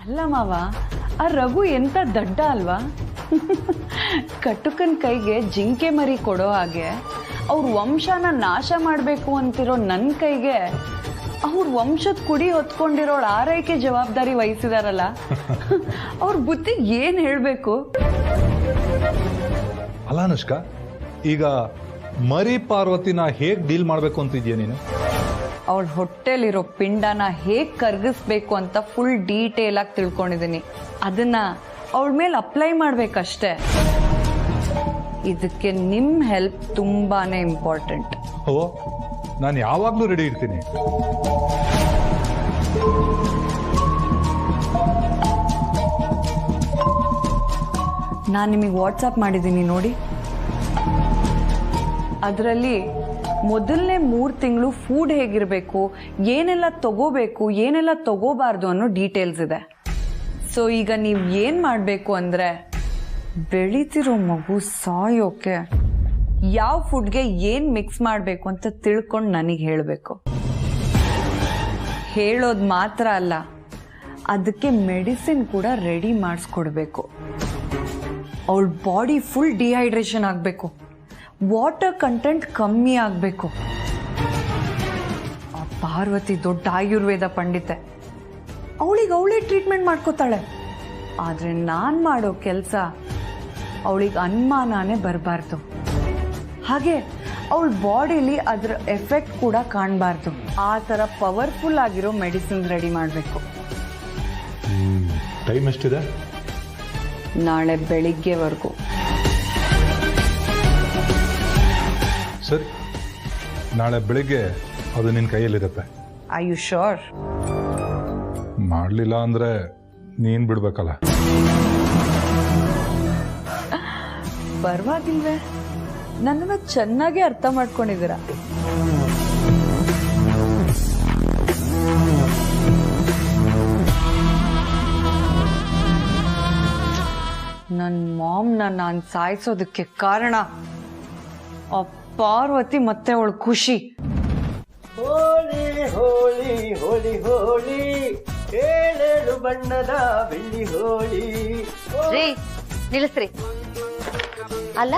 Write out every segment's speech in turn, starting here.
ಅಲ್ಲ ಮಾವ, ಆ ರಘು ಎಂತ ದಡ್ಡ ಅಲ್ವಾ? ಕಟುಕನ್ ಕೈಗೆ ಜಿಂಕೆ ಮರಿ ಕೊಡೋ ಹಾಗೆ ಅವ್ರ ವಂಶನ ನಾಶ ಮಾಡಬೇಕು ಅಂತಿರೋ ನನ್ನ ಕೈಗೆ ಅವ್ರ ವಂಶದ ಕುಡಿ ಹೊತ್ಕೊಂಡಿರೋಳ ಆರೈಕೆ ಜವಾಬ್ದಾರಿ ವಹಿಸಿದಾರಲ್ಲ, ಅವ್ರ ಬುದ್ಧಿಗೆ ಏನ್ ಹೇಳ್ಬೇಕು? ಅಲ್ಲ ಅನುಷ್ಕಾ, ಈಗ ಮರಿ ಪಾರ್ವತಿನ ಹೇಗ್ ಡೀಲ್ ಮಾಡ್ಬೇಕು ಅಂತಿದ್ಯಾ ನೀನು? ಅವಳ ಹೊಟ್ಟೆಲಿರೋ ಪಿಂಡನ ಹೇಗ್ ಕರ್ಗಿಸ್ಬೇಕು ಅಂತ ಫುಲ್ ಡೀಟೇಲ್ ಆಗಿ ತಿಳ್ಕೊಂಡಿದ್ದೀನಿ. ಅದನ್ನ ಅವಳ ಮೇಲೆ ಅಪ್ಲೈ ಮಾಡ್ಬೇಕಷ್ಟೇ. ಇದಕ್ಕೆ ನಿಮ್ ಹೆಲ್ಪ್ ತುಂಬಾನೇ ಇಂಪಾರ್ಟೆಂಟ್. ಓ, ನಾನು ಯಾವಾಗ್ಲೂ ರೆಡಿ ಇರ್ತೀನಿ. ನಾನು ನಿಮಗೆ ವಾಟ್ಸಪ್ ಮಾಡಿದ್ದೀನಿ ನೋಡಿ. ಅದರಲ್ಲಿ ಮೊದಲನೇ 3 ತಿಂಗಳು ಫುಡ್ ಹೇಗಿರಬೇಕು, ಏನೆಲ್ಲ ತಗೋಬೇಕು, ಏನೆಲ್ಲ ತಗೋಬಾರ್ದು ಅನ್ನೋ ಡೀಟೇಲ್ಸ್ ಇದೆ. ಸೊ ಈಗ ನೀವು ಏನು ಮಾಡಬೇಕು ಅಂದರೆ, ಬೆಳೀತಿರೋ ಮಗು ಸಾಯೋಕೆ ಯಾವ ಫುಡ್ಗೆ ಏನು ಮಿಕ್ಸ್ ಮಾಡಬೇಕು ಅಂತ ತಿಳ್ಕೊಂಡು ನನಗೆ ಹೇಳಬೇಕು. ಹೇಳೋದು ಮಾತ್ರ ಅಲ್ಲ, ಅದಕ್ಕೆ ಮೆಡಿಸಿನ್ ಕೂಡ ರೆಡಿ ಮಾಡಿಸ್ಕೊಡ್ಬೇಕು. ಅವಳ ಬಾಡಿ ಫುಲ್ ಡಿಹೈಡ್ರೇಷನ್ ಆಗಬೇಕು, ವಾಟರ್ ಕಂಟೆಂಟ್ ಕಮ್ಮಿ ಆಗಬೇಕು. ಆ ಪಾರ್ವತಿ ದೊಡ್ಡ ಆಯುರ್ವೇದ ಪಂಡಿತೆ, ಅವಳಿಗೆ ಅವಳೇ ಟ್ರೀಟ್ಮೆಂಟ್ ಮಾಡ್ಕೋತಾಳೆ. ಆದರೆ ನಾನು ಮಾಡೋ ಕೆಲಸ ಅವಳಿಗೆ ಅನುಮಾನನೇ ಬರಬಾರ್ದು. ಹಾಗೆ ಅವಳ ಬಾಡಿಲಿ ಅದರ ಎಫೆಕ್ಟ್ ಕೂಡ ಕಾಣಬಾರ್ದು. ಆ ಥರ ಪವರ್ಫುಲ್ ಆಗಿರೋ ಮೆಡಿಸಿನ್ ರೆಡಿ ಮಾಡಬೇಕು. ಟೈಮ್ ಎಷ್ಟಿದೆ? ನಾಳೆ ಬೆಳಿಗ್ಗೆವರೆಗೂ. ಸರಿ, ನಾಳೆ ಬೆಳಿಗ್ಗೆ ಅದು ನಿನ್ನ ಕೈಯಲ್ಲಿರುತ್ತೆ. Are you sure? ಮಾಡಲಿಲ್ಲ ಅಂದರೆ ನೀನು ಬಿಡ್ಬೇಕಲ್ಲ. ಪರವಾಗಿಲ್ವೇ, ನನ್ನನ್ನು ಚೆನ್ನಾಗಿ ಅರ್ಥ ಮಾಡ್ಕೊಂಡಿದ್ದೀರಾ. ನನ್ನ ಮಾಮ್ನ ನಾನು ಸಾಯಿಸೋದಕ್ಕೆ ಕಾರಣ ಆ ಪಾರ್ವತಿ ಮತ್ತೆ ಅವಳು ಖುಷಿ. ಹೋಳಿ ಹೋಳಿ ಹೋಳಿ ಹೋಳಿ, ಏಳೇಳು ಬಣ್ಣದ ಬೆಳ್ಳಿ ಹೋಳಿ. ರೀ ನಿಲ್ಲಿಸ್ರಿ. ಅಲ್ಲ,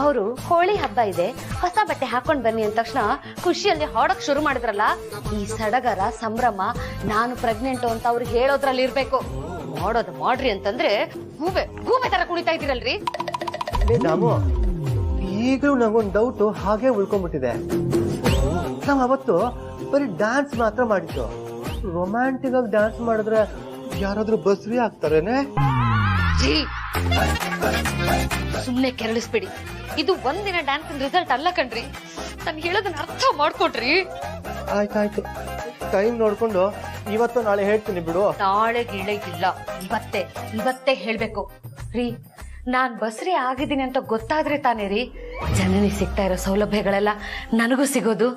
ಅವರು ಹೋಳಿ ಹಬ್ಬ ಇದೆ, ಹೊಸ ಬಟ್ಟೆ ಹಾಕೊಂಡ್ ಬನ್ನಿ ಅಂದ ತಕ್ಷಣ ಖುಷಿಯಲ್ಲಿ ಹಾಡಕ್ ಶುರು ಮಾಡಿದ್ರಲ್ಲ, ಈ ಸಡಗರ ಸಂಭ್ರಮ ನಾನು ಪ್ರೆಗ್ನೆಂಟ್ ಅಂತ ಅವ್ರಿಗೆ ಹೇಳೋದ್ರಲ್ಲಿ ಇರ್ಬೇಕು. ಮಾಡೋದು ಮಾಡ್ರಿ ಅಂತಂದ್ರೆ ಗೂಬೆ ಗೂಬೆ ತರ ಕುಣಿತಾ ಇದ್ದೀರಲ್ರಿ. ನಾವು ಈಗಲೂ ನಂಗೊಂದು ಡೌಟ್ ಹಾಗೆ ಉಳ್ಕೊಂಡ್ಬಿಟ್ಟಿದೆ. ನಾವು ಅವತ್ತು ಬರೀ ಡ್ಯಾನ್ಸ್ ಮಾತ್ರ ಮಾಡಿದ್ದು, ರೊಮ್ಯಾಂಟಿಕ್ ಆಗಿ ಡ್ಯಾನ್ಸ್ ಮಾಡಿದ್ರೆ ಯಾರಾದ್ರೂ ಬಸ್ರಿ ಆಗ್ತಾರೇನೆ? ಸುಮ್ನೆ ಕೆರಳಿಸ್ಬೇಡಿ. ಇದು ಒಂದಿನ ಡ್ಯಾನ್ಸ್ ರಿಸಲ್ಟ್ ಅಲ್ಲ ಕಣ್ರಿ. ನಾನು ಹೇಳೋದನ್ನ ಅರ್ಥ ಮಾಡ್ಕೊಡ್ರಿ. ಆಯ್ತಾಯ್ತು, ಟೈಮ್ ನೋಡ್ಕೊಂಡು ಇವತ್ತು ನಾಳೆ ಹೇಳ್ತೀನಿ ಬಿಡು. ನಾಳೆ ಇಲ್ಲ, ಇವತ್ತೇ ಹೇಳ್ಬೇಕು ರೀ. ನಾನ್ ಬಸ್ರಿ ಆಗಿದ್ದೀನಿ ಅಂತ ಗೊತ್ತಾದ್ರೆ ತಾನೇ ರೀ ಜನನಿ ಸಿಗ್ತಾ ಇರೋ ಸೌಲಭ್ಯಗಳೆಲ್ಲ ನನಗೂ ಸಿಗೋದು.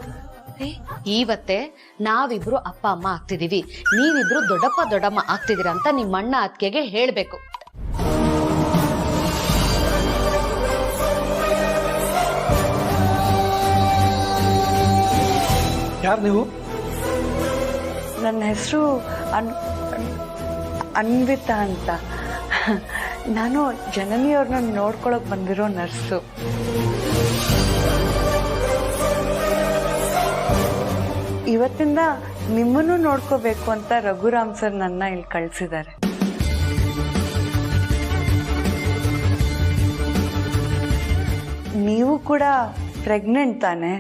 ಇವತ್ತೇ ನಾವಿಬ್ರು ಅಪ್ಪ ಅಮ್ಮ ಆಗ್ತಿದೀವಿ, ನೀವಿಬ್ರು ದೊಡ್ಡಪ್ಪ ದೊಡ್ಡಮ್ಮ ಆಗ್ತಿದೀರ ಅಂತ ನಿಮ್ಮ ಅಣ್ಣ ಅತ್ತಿಗೆಗೆ ಹೇಳ್ಬೇಕು. ಯಾರು ನೀವು? ನನ್ನ ಹೆಸರು ಅನ್ವಿತಾ ಅಂತ. ನಾನು ಜನನಿಯವ್ರನ್ನ ನೋಡ್ಕೊಳಕ್ ಬಂದಿರೋ ನರ್ಸು. ಇವತ್ತಿಂದ ನಿಮ್ಮನ್ನು ನೋಡ್ಕೋಬೇಕು ಅಂತ ರಘುರಾಮ್ ಸರ್ ನನ್ನ ಇಲ್ಲಿ ಕಳ್ಸಿದ್ದಾರೆ. ನೀವು ಕೂಡ ಪ್ರೆಗ್ನೆಂಟ್ ತಾನೆ?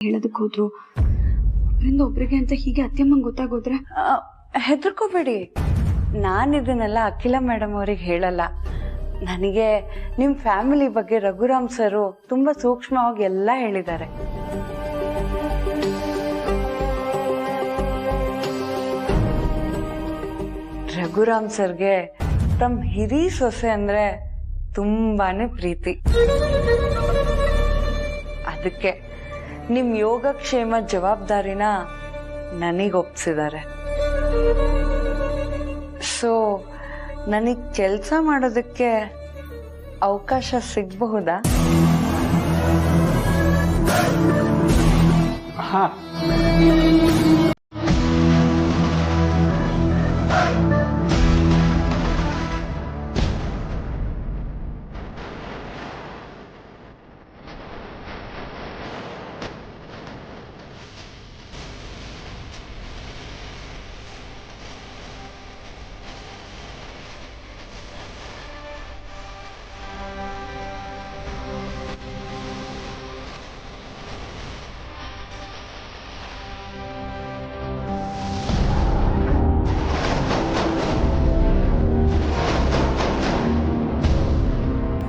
ಹೇಳೋದಕ್ಕೆ ಹೋದ್ರು, ಒಬ್ಬರಿಂದ ಒಬ್ರಿಗೆ ಅಂತ ಹೀಗೆ ಅತ್ಯಮ್ಮಂಗೆ ಗೊತ್ತಾಗೋದ್ರೆ? ಹೆದರ್ಕೋಬೇಡಿ, ನಾನು ಇದನ್ನೆಲ್ಲ ಅಖಿಲ ಮೇಡಮ್ ಅವ್ರಿಗೆ ಹೇಳಲ್ಲ. ನನಗೆ ನಿಮ್ಮ ಫ್ಯಾಮಿಲಿ ಬಗ್ಗೆ ರಘುರಾಮ್ ಸರು ತುಂಬ ಸೂಕ್ಷ್ಮವಾಗಿ ಎಲ್ಲ ಹೇಳಿದ್ದಾರೆ. ರಘುರಾಮ್ ಸರ್ಗೆ ತಮ್ಮ ಹಿರಿ ಸೊಸೆ ಅಂದ್ರೆ ತುಂಬಾನೇ ಪ್ರೀತಿ. ಅದಕ್ಕೆ ನಿಮ್ ಯೋಗಕ್ಷೇಮ ಜವಾಬ್ದಾರಿನ ನನಗೊಪ್ಸಿದ್ದಾರೆ. ಸೊ ನನಗ್ ಕೆಲಸ ಮಾಡೋದಕ್ಕೆ ಅವಕಾಶ ಸಿಗಬಹುದಾ? ಹಾ,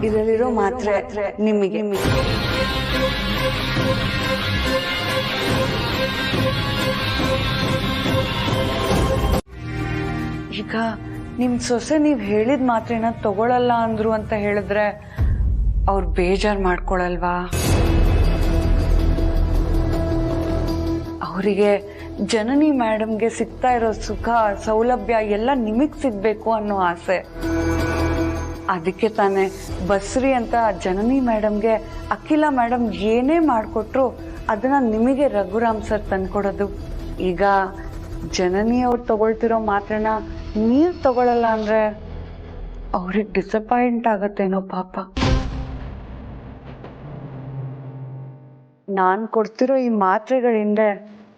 ಇದರಲ್ಲಿರೋ ಮಾತ್ರೆ ನಿಮಗೆ. ಈಗ ನಿಮ್ ಸೊಸೆ ನೀವ್ ಹೇಳಿದ ಮಾತ್ರೆನ ತಗೊಳಲ್ಲ ಅಂದ್ರು ಅಂತ ಹೇಳಿದ್ರೆ ಅವ್ರು ಬೇಜಾರ್ ಮಾಡ್ಕೊಳಲ್ವಾ? ಅವರಿಗೆ ಜನನಿ ಮೇಡಮ್ಗೆ ಸಿಗ್ತಾ ಇರೋ ಸುಖ ಸೌಲಭ್ಯ ಎಲ್ಲ ನಿಮಗ್ ಸಿಗ್ಬೇಕು ಅನ್ನೋ ಆಸೆ. ಅದಕ್ಕೆ ತಾನೇ ಬಸ್ರಿ ಅಂತ ಜನನಿ ಮೇಡಮ್ಗೆ ಅಖಿಲ ಮೇಡಮ್ ಏನೇ ಮಾಡಿಕೊಟ್ರು ಅದನ್ನ ನಿಮಗೆ ರಘುರಾಮ್ ಸರ್ ತಂದ್ಕೊಡೋದು. ಈಗ ಜನನಿ ಅವ್ರು ತಗೊಳ್ತಿರೋ ಮಾತ್ರನ ನೀವ್ ತಗೊಳಲ್ಲ ಅಂದ್ರೆ ಅವ್ರಿಗೆ ಡಿಸಪಾಯಿಂಟ್ ಆಗತ್ತೇನೋ ಪಾಪ. ನಾನ್ ಕೊಡ್ತಿರೋ ಈ ಮಾತ್ರೆಗಳಿಂದ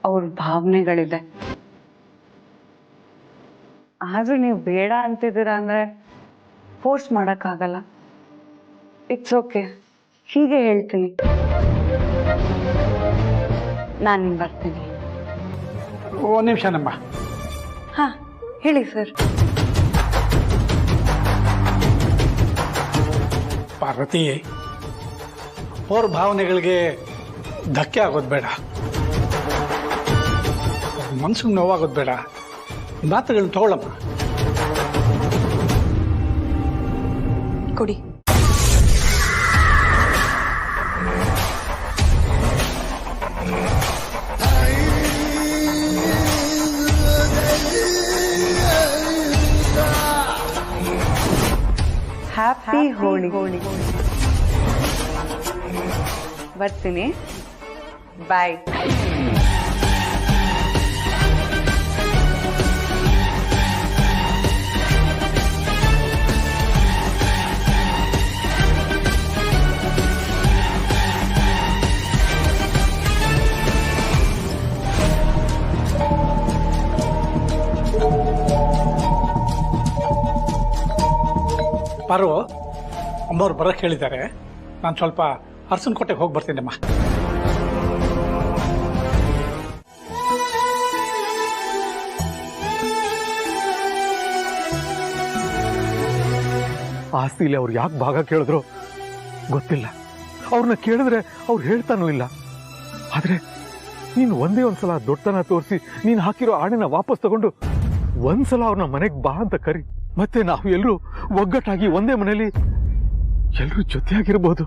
ಅವ್ರ ಭಾವನೆಗಳಿದೆ. ಆದ್ರೂ ನೀವು ಬೇಡ ಅಂತಿದ್ದೀರಾ ಅಂದ್ರೆ ಫೋರ್ಸ್ ಮಾಡೋಕ್ಕಾಗಲ್ಲ. ಇಟ್ಸ್ ಓಕೆ, ಹೀಗೆ ಹೇಳ್ತೀನಿ. ನಾನು ಬರ್ತೀನಿ. ಒಂದು ನಿಮಿಷ ನಮ್ಮ. ಹಾ ಹೇಳಿ ಸರ್. ಪಾರ್ವತಿ, ಅವ್ರ ಭಾವನೆಗಳಿಗೆ ಧಕ್ಕೆ ಆಗೋದು ಬೇಡ, ಮನ್ಸಿಗೆ ನೋವಾಗೋದು ಬೇಡ. ಮಾತುಗಳನ್ನ ತಗೊಳ್ಳಮ್ಮ. ಕೊಡಿ. ಹ್ಯಾಪಿ ಹೋಳಿ. ಬರ್ತೀನಿ, ಬಾಯ್. ಪಾರು, ಅಮ್ಮವ್ರು ಬರೋಕ್ಕೆ ಹೇಳಿದ್ದಾರೆ. ನಾನು ಸ್ವಲ್ಪ ಅರಸನಕೋಟೆಗೆ ಹೋಗಿ ಬರ್ತೀನಮ್ಮ. ಆಸ್ತಿಲಿ ಅವ್ರು ಯಾಕೆ ಭಾಗ ಕೇಳಿದ್ರು ಗೊತ್ತಿಲ್ಲ. ಅವ್ರನ್ನ ಕೇಳಿದ್ರೆ ಅವ್ರು ಹೇಳ್ತಾನೂ ಇಲ್ಲ. ಆದ್ರೆ ನೀನು ಒಂದೇ ಒಂದ್ಸಲ ದೊಡ್ಡತನ ತೋರಿಸಿ ನೀನು ಹಾಕಿರೋ ಆಣೆನ ವಾಪಸ್ ತಗೊಂಡು ಒಂದ್ಸಲ ಅವ್ರನ್ನ ಮನೆಗೆ ಬಾ ಅಂತ ಕರಿ. ಮತ್ತೆ ನಾವು ಎಲ್ಲರೂ ಒಗ್ಗಟ್ಟಾಗಿ ಒಂದೇ ಮನೆಯಲ್ಲಿ ಎಲ್ಲರೂ ಜೊತೆಯಾಗಿರ್ಬೋದು.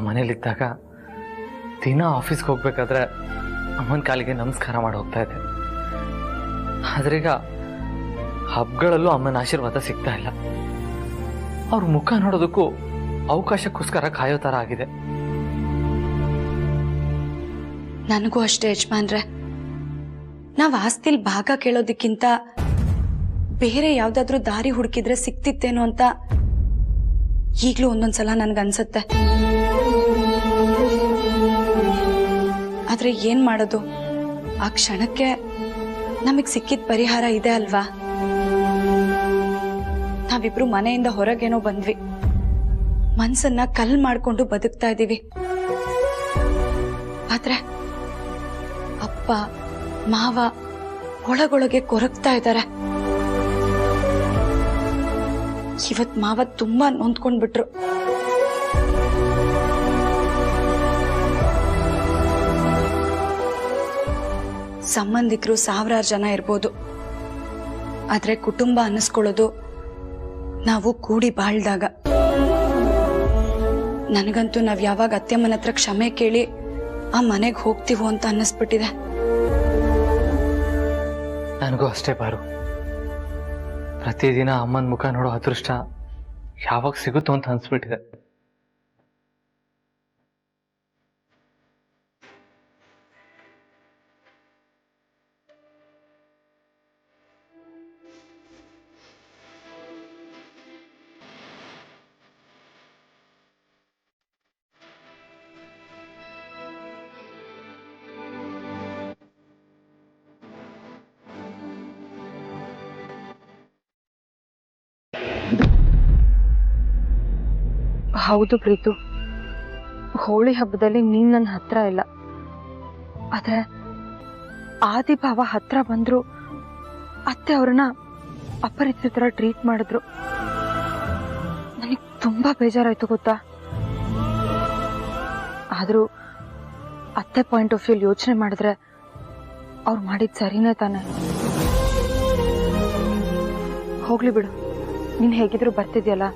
ಮನೇಲಿದ್ದಾಗ ದಿನ ಆಫೀಸ್ಗೆ ಹೋಗ್ಬೇಕಾದ್ರೆ ಅಮ್ಮನ ಕಾಲಿಗೆ ನಮಸ್ಕಾರ ಮಾಡಿ ಹೋಗ್ತಾ ಇದ್ದೆ. ಆದ್ರೀಗ ಹಬ್ಬಗಳಲ್ಲೂ ಅಮ್ಮನ ಆಶೀರ್ವಾದ ಸಿಗ್ತಾ ಇಲ್ಲ. ಅವ್ರ ಮುಖ ನೋಡೋದಕ್ಕೂ ಅವಕಾಶಕ್ಕೋಸ್ಕರ ಕಾಯೋ ಥರ ಆಗಿದೆ. ನನಗೂ ಅಷ್ಟೇ ಯಜಮಾನ್ರೆ. ನಾವು ಆಸ್ತಿಲ್ ಭಾಗ ಕೇಳೋದಕ್ಕಿಂತ ಬೇರೆ ಯಾವ್ದಾದ್ರೂ ದಾರಿ ಹುಡುಕಿದ್ರೆ ಸಿಕ್ತಿತ್ತೇನೋ ಅಂತ ಈಗ್ಲೂ ಒಂದೊಂದ್ಸಲ ನನ್ಗನ್ಸತ್ತೆ. ಆದ್ರೆ ಏನ್ ಮಾಡೋದು, ಆ ಕ್ಷಣಕ್ಕೆ ನಮಗ್ ಸಿಕ್ಕಿದ ಪರಿಹಾರ ಇದೆ ಅಲ್ವಾ. ನಾವಿಬ್ರು ಮನೆಯಿಂದ ಹೊರಗೇನೋ ಬಂದ್ವಿ, ಮನ್ಸನ್ನ ಕಲ್ ಮಾಡ್ಕೊಂಡು ಬದುಕ್ತಾ ಇದೀವಿ. ಆದ್ರೆ ಅಪ್ಪ ಮಾವ ಒಳಗೊಳಗೆ ಕೊರಗ್ತಾ ಇದ್ದಾರೆ. ಇವತ್ ಮಾವ ತುಂಬಾ ನೊಂದ್ಕೊಂಡ್ಬಿಟ್ರು. ಸಂಬಂಧಿಕರು 1000 ಜನ ಇರ್ಬೋದು, ಆದ್ರೆ ಕುಟುಂಬ ಅನ್ನಿಸ್ಕೊಳ್ಳೋದು ನಾವು ಕೂಡಿ ಬಾಳ್ದಾಗ. ನನಗಂತೂ ನಾವ್ ಯಾವಾಗ ಅತ್ತೆಮ್ಮನ ಹತ್ರ ಕ್ಷಮೆ ಕೇಳಿ ಆ ಮನೆಗೆ ಹೋಗ್ತೀವೋ ಅಂತ ಅನ್ನಿಸ್ಬಿಟ್ಟಿದೆ. ನನಗೂ ಅಷ್ಟೇ ಪಾರು. ಪ್ರತಿದಿನ ಅಮ್ಮನ ಮುಖ ನೋಡೋ ಅದೃಷ್ಟ ಯಾವಾಗ ಸಿಗುತ್ತೋ ಅಂತ ಅನ್ಸ್ಬಿಟ್ಟಿದೆ. ಹೌದು ಪ್ರೀತು, ಹೋಳಿ ಹಬ್ಬದಲ್ಲಿ ನೀನ್ ನನ್ನ ಹತ್ರ ಇಲ್ಲ. ಆದ್ರೆ ಆದಿಭಾವ ಹತ್ರ ಬಂದ್ರು ಅತ್ತೆ ಅವ್ರನ್ನ ಅಪರಿಚಿತರ ಟ್ರೀಟ್ ಮಾಡಿದ್ರು. ನನಗ್ ತುಂಬಾ ಬೇಜಾರಾಯ್ತು ಗೊತ್ತಾ. ಆದ್ರೂ ಅತ್ತೆ ಪಾಯಿಂಟ್ ಆಫ್ ವ್ಯೂ ಯೋಚನೆ ಮಾಡಿದ್ರೆ ಅವ್ರು ಮಾಡಿದ್ ಸರಿನೇ ತಾನೆ. ಹೋಗ್ಲಿ ಬಿಡು, ನೀನ್ ಹೇಗಿದ್ರು ಬರ್ತಿದ್ಯಲ್ಲ,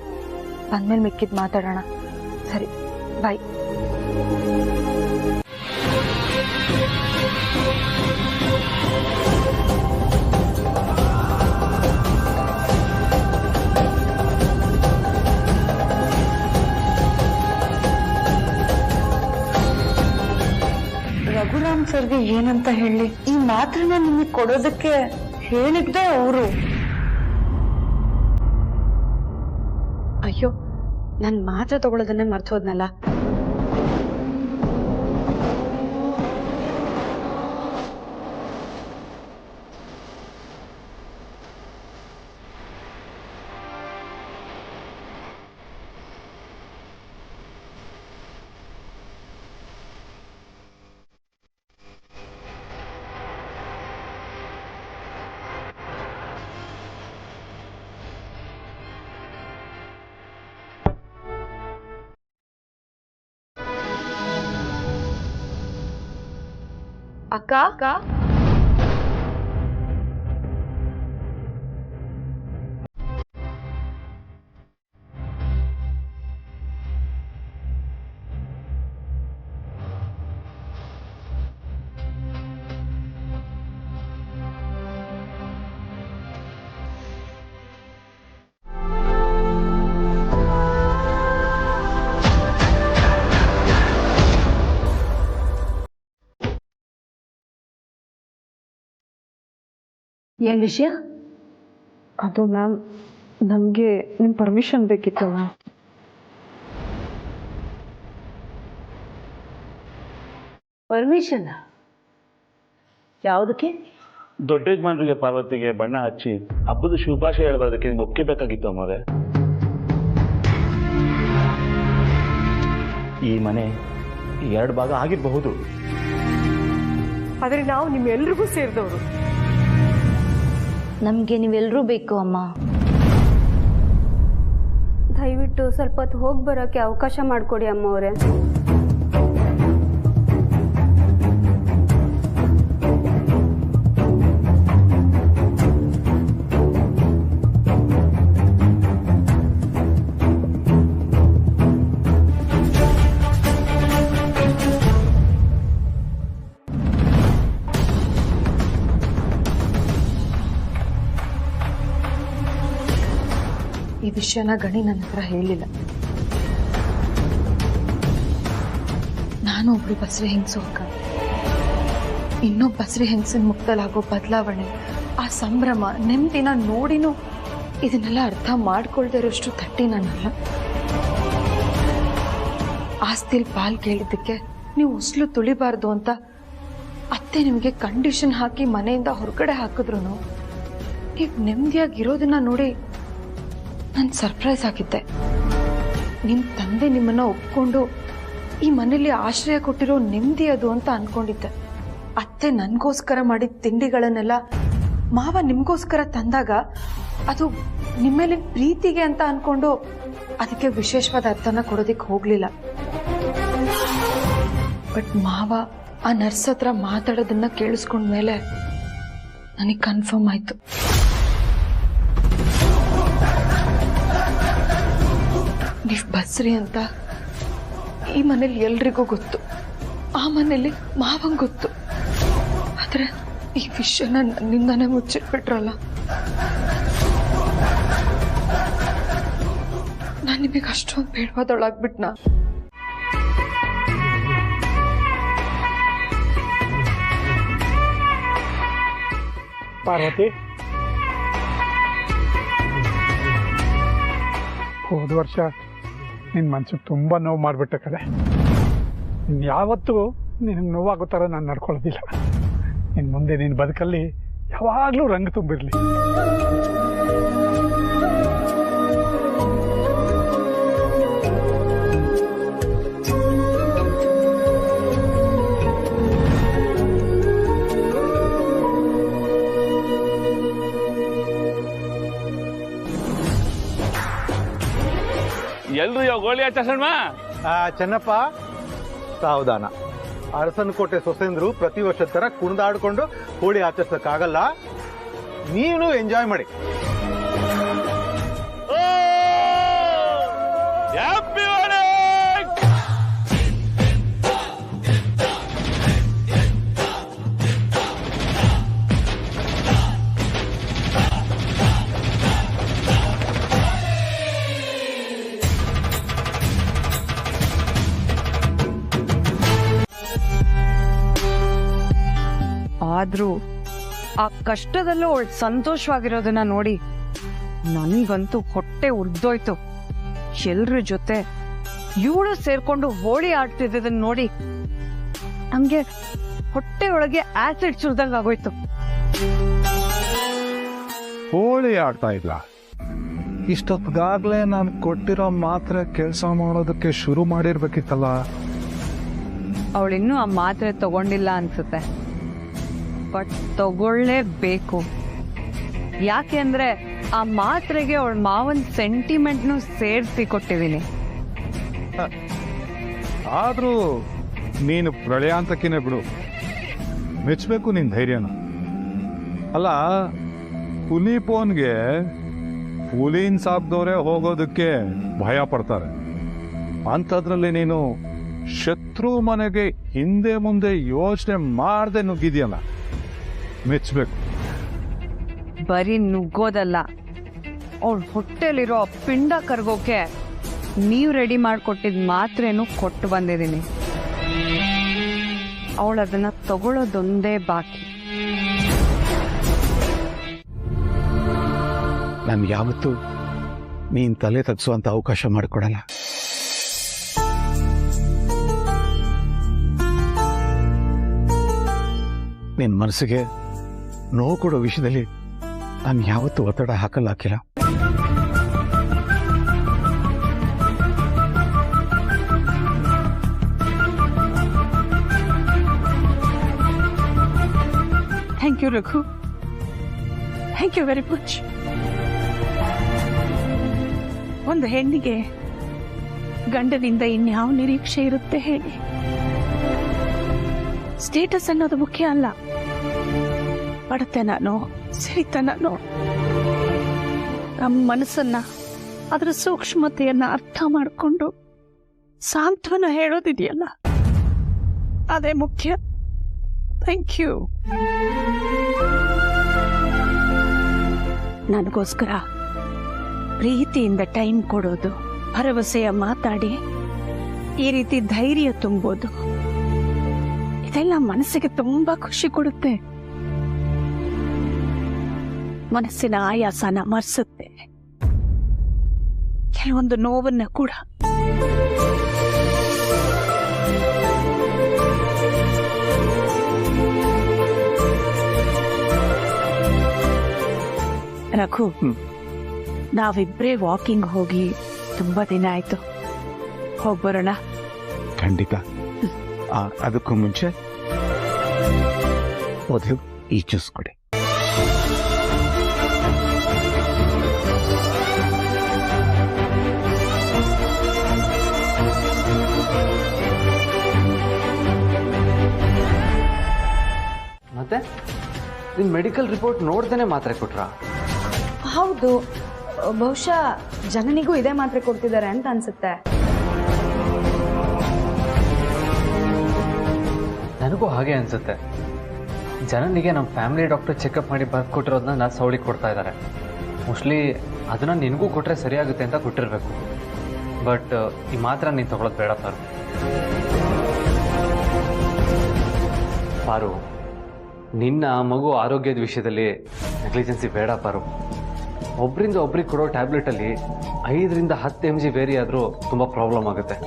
ಬಂದ್ಮೇಲೆ ಮಿಕ್ಕಿದ್ ಮಾತಾಡೋಣ. ಸರಿ, ಬಾಯ್. ರಘುರಾಮ್ ಸರ್ಗೆ ಏನಂತ ಹೇಳಿ? ಈ ಮಾತ್ರನ ನಿಮಗೆ ಕೊಡೋದಕ್ಕೆ ಹೇಳಿದ್ದೆ ಅವರು. ಅಯ್ಯೋ, ನನ್ ಮಾತ್ರ ತಗೊಳ್ಳೋದನ್ನೇ ಮರ್ತೋದ್ನಲ್ಲ. ಅಕ್ಕ ಏನ್ ವಿಷಯ? ಅದು ಮ್ಯಾಮ್, ನಮ್ಗೆ ನಿಮ್ ಪರ್ಮಿಷನ್ ಬೇಕಿತ್ತು ಮ್ಯಾಮ್. ಪರ್ಮಿಷನ್ ಯಾವುದಕ್ಕೆ? ದೊಡ್ಡ ಯಜಮಾನರಿಗೆ ಪಾರ್ವತಿಗೆ ಬಣ್ಣ ಹಚ್ಚಿ ಹಬ್ಬದ ಶುಭಾಶಯ ಹೇಳೋದಕ್ಕೆ ನಿಮ್ಗೆ ಒಪ್ಪಿಗೆ ಬೇಕಾಗಿತ್ತು ಅಮ್ಮವ್ರೆ. ಈ ಮನೆ 2 ಭಾಗ ಆಗಿರಬಹುದು, ಆದ್ರೆ ನಾವು ನಿಮ್ಮೆಲ್ರಿಗೂ ಸೇರಿದವರು. ನಮ್ಗೆ ನೀವೆಲ್ಲರೂ ಬೇಕು ಅಮ್ಮ. ದಯವಿಟ್ಟು ಸ್ವಲ್ಪ ಹೊತ್ತು ಹೋಗಿ ಬರೋಕ್ಕೆ ಅವಕಾಶ ಮಾಡಿಕೊಡಿ ಅಮ್ಮ ಅವರೇ. ಈ ವಿಷಯನ ಗಣಿ ನನ್ನ ಹತ್ರ ಹೇಳಿಲ್ಲ. ನಾನು ಒಬ್ಳು ಬಸರೆ ಹೆಂಗಸು ಅಕ್ಕ. ಇನ್ನೊಬ್ಬ ಬಸ್ರಿ ಹೆಂಗಸಿನ ಮುಖದಲ್ಲಾಗೋ ಬದಲಾವಣೆ, ಆ ಸಂಭ್ರಮ, ನೆಮ್ಮದಿನ ನೋಡಿನೂ ಇದನ್ನೆಲ್ಲ ಅರ್ಥ ಮಾಡ್ಕೊಳ್ದೇ ಇರೋಷ್ಟು ತಟ್ಟಿ ನಾನಲ್ಲ. ಆಸ್ತಿಲ್ ಪಾಲ್ ಕೇಳಿದ್ದಕ್ಕೆ ನೀವು ಉಸ್ಲು ತುಳಿಬಾರ್ದು ಅಂತ ಅತ್ತೆ ನಿಮಗೆ ಕಂಡೀಷನ್ ಹಾಕಿ ಮನೆಯಿಂದ ಹೊರಗಡೆ ಹಾಕಿದ್ರು ನೀವು ನೆಮ್ಮದಿಯಾಗಿರೋದನ್ನ ನೋಡಿ ನಾನು ಸರ್ಪ್ರೈಸ್ ಆಗಿದ್ದೆ. ನಿಮ್ಮ ತಂದೆ ನಿಮ್ಮನ್ನ ಒಪ್ಕೊಂಡು ಈ ಮನೇಲಿ ಆಶ್ರಯ ಕೊಟ್ಟಿರೋ ನೆಮ್ಮದಿ ಅದು ಅಂತ ಅನ್ಕೊಂಡಿದ್ದೆ. ಅತ್ತೆ ನನಗೋಸ್ಕರ ಮಾಡಿದ ತಿಂಡಿಗಳನ್ನೆಲ್ಲ ಮಾವ ನಿಮಗೋಸ್ಕರ ತಂದಾಗ ಅದು ನಿಮ್ಮೇಲೆ ಪ್ರೀತಿಗೆ ಅಂತ ಅನ್ಕೊಂಡು ಅದಕ್ಕೆ ವಿಶೇಷವಾದ ಅರ್ಥನ ಕೊಡೋದಿಕ್ಕೆ ಹೋಗ್ಲಿಲ್ಲ. ಬಟ್ ಮಾವ ಆ ನರ್ಸ್ ಹತ್ರ ಮಾತಾಡೋದನ್ನ ಕೇಳಿಸ್ಕೊಂಡ್ಮೇಲೆ ನನಗೆ ಕನ್ಫರ್ಮ್ ಆಯ್ತು. ನೀವು ಬಸ್ರಿ ಅಂತ ಈ ಮನೇಲಿ ಎಲ್ರಿಗೂ ಗೊತ್ತು, ಆ ಮನೇಲಿ ಮಾವಂಗ್ ಗೊತ್ತು. ಆದ್ರೆ ಈ ವಿಷಯನ ನನ್ನಿಂದಾನೇ ಮುಚ್ಚಿಟ್ಬಿಟ್ರಲ್ಲ. ನಾನು ನಿಮಗೆ ಅಷ್ಟೊಂದು ಬೇಡವಾದೊಳಾಗ್ಬಿಟ್ನಾ? ಪಾರ್ವತಿ, ಹೋದ ವರ್ಷ ನಿನ್ನ ಮನ್ಸಿಗೆ ತುಂಬ ನೋವು ಮಾಡಿಬಿಟ್ಟೆ ಕಡೆ. ಯಾವತ್ತೂ ನಿನಗೆ ನೋವಾಗೋ ಥರ ನಾನು ನಡ್ಕೊಳ್ಳೋದಿಲ್ಲ. ಇನ್ನು ಮುಂದೆ ನಿನ್ನ ಬದುಕಲ್ಲಿ ಯಾವಾಗಲೂ ರಂಗು ತುಂಬಿರಲಿ. ಎಲ್ರು ಯಾವ ಗೋಳಿ ಆಚರಣೆ ಚೆನ್ನಪ್ಪ, ಸಾವಧಾನ. ಅರಸನಕೋಟೆ ಸೊಸೆಂದ್ರು ಪ್ರತಿ ವರ್ಷದ ತರ ಕುಣಿದಾಡ್ಕೊಂಡು ಹೋಳಿ ಆಚರಿಸಕ್ಕಾಗಲ್ಲ. ನೀನು ಎಂಜಾಯ್ ಮಾಡಿ. ಆದ್ರೂ ಆ ಕಷ್ಟದಲ್ಲೂ ಅವಳು ಸಂತೋಷವಾಗಿರೋದನ್ನ ನೋಡಿ ನನ್ಗಂತೂ ಹೊಟ್ಟೆ ಉರ್ದೋಯ್ತು. ಎಲ್ರ ಜೊತೆ ಇವಳು ಸೇರ್ಕೊಂಡು ಹೋಳಿ ಆಡ್ತಿದ್ದದನ್ನ ನೋಡಿ ನಮ್ಗೆ ಹೊಟ್ಟೆ ಒಳಗೆ ಆಸಿಡ್ ಸುರಿದಂಗ ಆಗೋಯ್ತು. ಹೋಳಿ ಆಡ್ತಾ ಇಲ್ಲ, ಇಷ್ಟೊತ್ತಿಗಾಗ್ಲೇ ನಾನು ಕೊಟ್ಟಿರೋ ಮಾತ್ರೆ ಕೆಲಸ ಮಾಡೋದಕ್ಕೆ ಶುರು ಮಾಡಿರ್ಬೇಕಿತ್ತಲ್ಲ. ಅವಳಿನ್ನೂ ಆ ಮಾತ್ರೆ ತಗೊಂಡಿಲ್ಲ ಅನ್ಸುತ್ತೆ. ಬಟ್ ತಗೊಳ್ಳೇಬೇಕು. ಯಾಕೆ ಅಂದ್ರೆ ಆ ಮಾತ್ರೆಗೆ ಅವಳ ಮಾವನ್ ಸೆಂಟಿಮೆಂಟ್ನು ಸೇರಿಸಿ ಕೊಟ್ಟಿದ್ದೀನಿ. ಆದ್ರೂ ನೀನು ಪ್ರಳಯಾಂತಕ್ಕಿನೇ ಬಿಡು, ಮೆಚ್ಚಬೇಕು ನಿನ್ ಧೈರ್ಯನ. ಅಲ್ಲ, ಹುಲಿಪೋನ್ಗೆ ಹುಲಿನ್ ಸಾಕ್ದವ್ರೆ ಹೋಗೋದಕ್ಕೆ ಭಯ ಪಡ್ತಾರೆ. ಅಂಥದ್ರಲ್ಲಿ ನೀನು ಶತ್ರು ಮನೆಗೆ ಹಿಂದೆ ಮುಂದೆ ಯೋಚನೆ ಮಾಡದೆ ನುಗ್ಗಿದ್ಯಲ್ಲ, ಮೆಚ್ಚಬೇಕು. ಬರೀ ನುಗ್ಗೋದಲ್ಲ, ಅವಳ ಹೊಟ್ಟೆಲಿರೋ ಪಿಂಡ ಕರ್ಗೋಕೆ ನೀವು ರೆಡಿ ಮಾಡಿಕೊಟ್ಟಿದ್ ಮಾತ್ರೇನು ಕೊಟ್ಟು ಬಂದಿದ್ದೀನಿ. ಅವಳು ಅದನ್ನ ತಗೊಳ್ಳೋದೊಂದೇ ಬಾಕಿ. ನನ್ಗೆ ಯಾವತ್ತೂ ನೀನ್ ತಲೆ ತಗ್ಸುವಂತ ಅವಕಾಶ ಮಾಡಿಕೊಡಲ್ಲ. ನಿನ್ ಮನಸ್ಸಿಗೆ ನೋವು ಕೊಡೋ ವಿಷಯದಲ್ಲಿ ನಾನು ಯಾವತ್ತೂ ಒತ್ತಡ ಹಾಕಿಲ್ಲ. Thank you Raghu, thank you very much. ಒಂದು ಹೆಣ್ಣಿಗೆ ಗಂಡನಿಂದ ಇನ್ಯಾವ ನಿರೀಕ್ಷೆ ಇರುತ್ತೆ ಹೇಳಿ? ಸ್ಟೇಟಸ್ ಅನ್ನೋದು ಮುಖ್ಯ ಅಲ್ಲ. ಬಡತನನೋ ಸಿರಿತನನೋ ನಮ್ಮ ಮನಸ್ಸನ್ನ, ಅದರ ಸೂಕ್ಷ್ಮತೆಯನ್ನ ಅರ್ಥ ಮಾಡಿಕೊಂಡು ಸಾಂತ್ವನ ಹೇಳೋದಿದೆಯಲ್ಲ, ಅದೇ ಮುಖ್ಯ. Thank you. ನನಗೋಸ್ಕರ ಪ್ರೀತಿಯಿಂದ ಟೈಮ್ ಕೊಡೋದು, ಭರವಸೆಯ ಮಾತಾಡಿ ಈ ರೀತಿ ಧೈರ್ಯ ತುಂಬೋದು, ಅದೆಲ್ಲ ಮನಸ್ಸಿಗೆ ತುಂಬಾ ಖುಷಿ ಕೊಡುತ್ತೆ, ಮನಸ್ಸಿನ ಆಯಾಸನ ಮರೆಸುತ್ತೆ, ಕೆಲವೊಂದು ನೋವನ್ನ ಕೂಡ. ರಘು, ನಾವಿಬ್ರೇ ವಾಕಿಂಗ್ ಹೋಗಿ ತುಂಬಾ ದಿನ ಆಯ್ತು, ಹೋಗ್ಬರೋಣ? ಖಂಡಿತ. ಅದಕ್ಕೂ ಮುಂಚೆ ಮೊದಲು ಈ ಜ್ಯೂಸ್ ಕೊಡಿ. ಮತ್ತೆ ನಿನ್ ಮೆಡಿಕಲ್ ರಿಪೋರ್ಟ್ ನೋಡ್ದೇನೆ ಮಾತ್ರೆ ಕೊಟ್ರಾ? ಹೌದು, ಬಹುಶಃ ಜನನಿಗೂ ಇದೇ ಮಾತ್ರೆ ಕೊಡ್ತಿದ್ದಾರೆ ಅಂತ ಅನ್ಸುತ್ತೆ. ನನಗೂ ಹಾಗೆ ಅನ್ಸುತ್ತೆ. ಜನನಿಗೆ ನಮ್ಮ ಫ್ಯಾಮಿಲಿ ಡಾಕ್ಟರ್ ಚೆಕಪ್ ಮಾಡಿ ಬರ್ದು ಕೊಟ್ಟಿರೋದನ್ನ ನಾನು ಸೌಳಿಗೆ ಕೊಡ್ತಾ ಇದ್ದಾರೆ. ಮೋಸ್ಟ್ಲಿ ಅದನ್ನ ನಿನಗೂ ಕೊಟ್ಟರೆ ಸರಿಯಾಗುತ್ತೆ ಅಂತ ಕೊಟ್ಟಿರಬೇಕು. ಬಟ್ ಈ ಮಾತ್ರ ನೀನು ತಗೊಳ್ಳೋದು ಬೇಡ ಪಾರು. ಪಾರು, ನಿನ್ನ ಮಗು ಆರೋಗ್ಯದ ವಿಷಯದಲ್ಲಿ ನೆಗ್ಲಿಜೆನ್ಸಿ ಬೇಡ ಪಾರು. ಒಬ್ಬರಿಂದ ಒಬ್ರಿಗೆ ಕೊಡೋ ಟ್ಯಾಬ್ಲೆಟಲ್ಲಿ 5ರಿಂದ 10 mg ವೇರಿ ಆದರೂ ತುಂಬ ಪ್ರಾಬ್ಲಮ್ ಆಗುತ್ತೆ.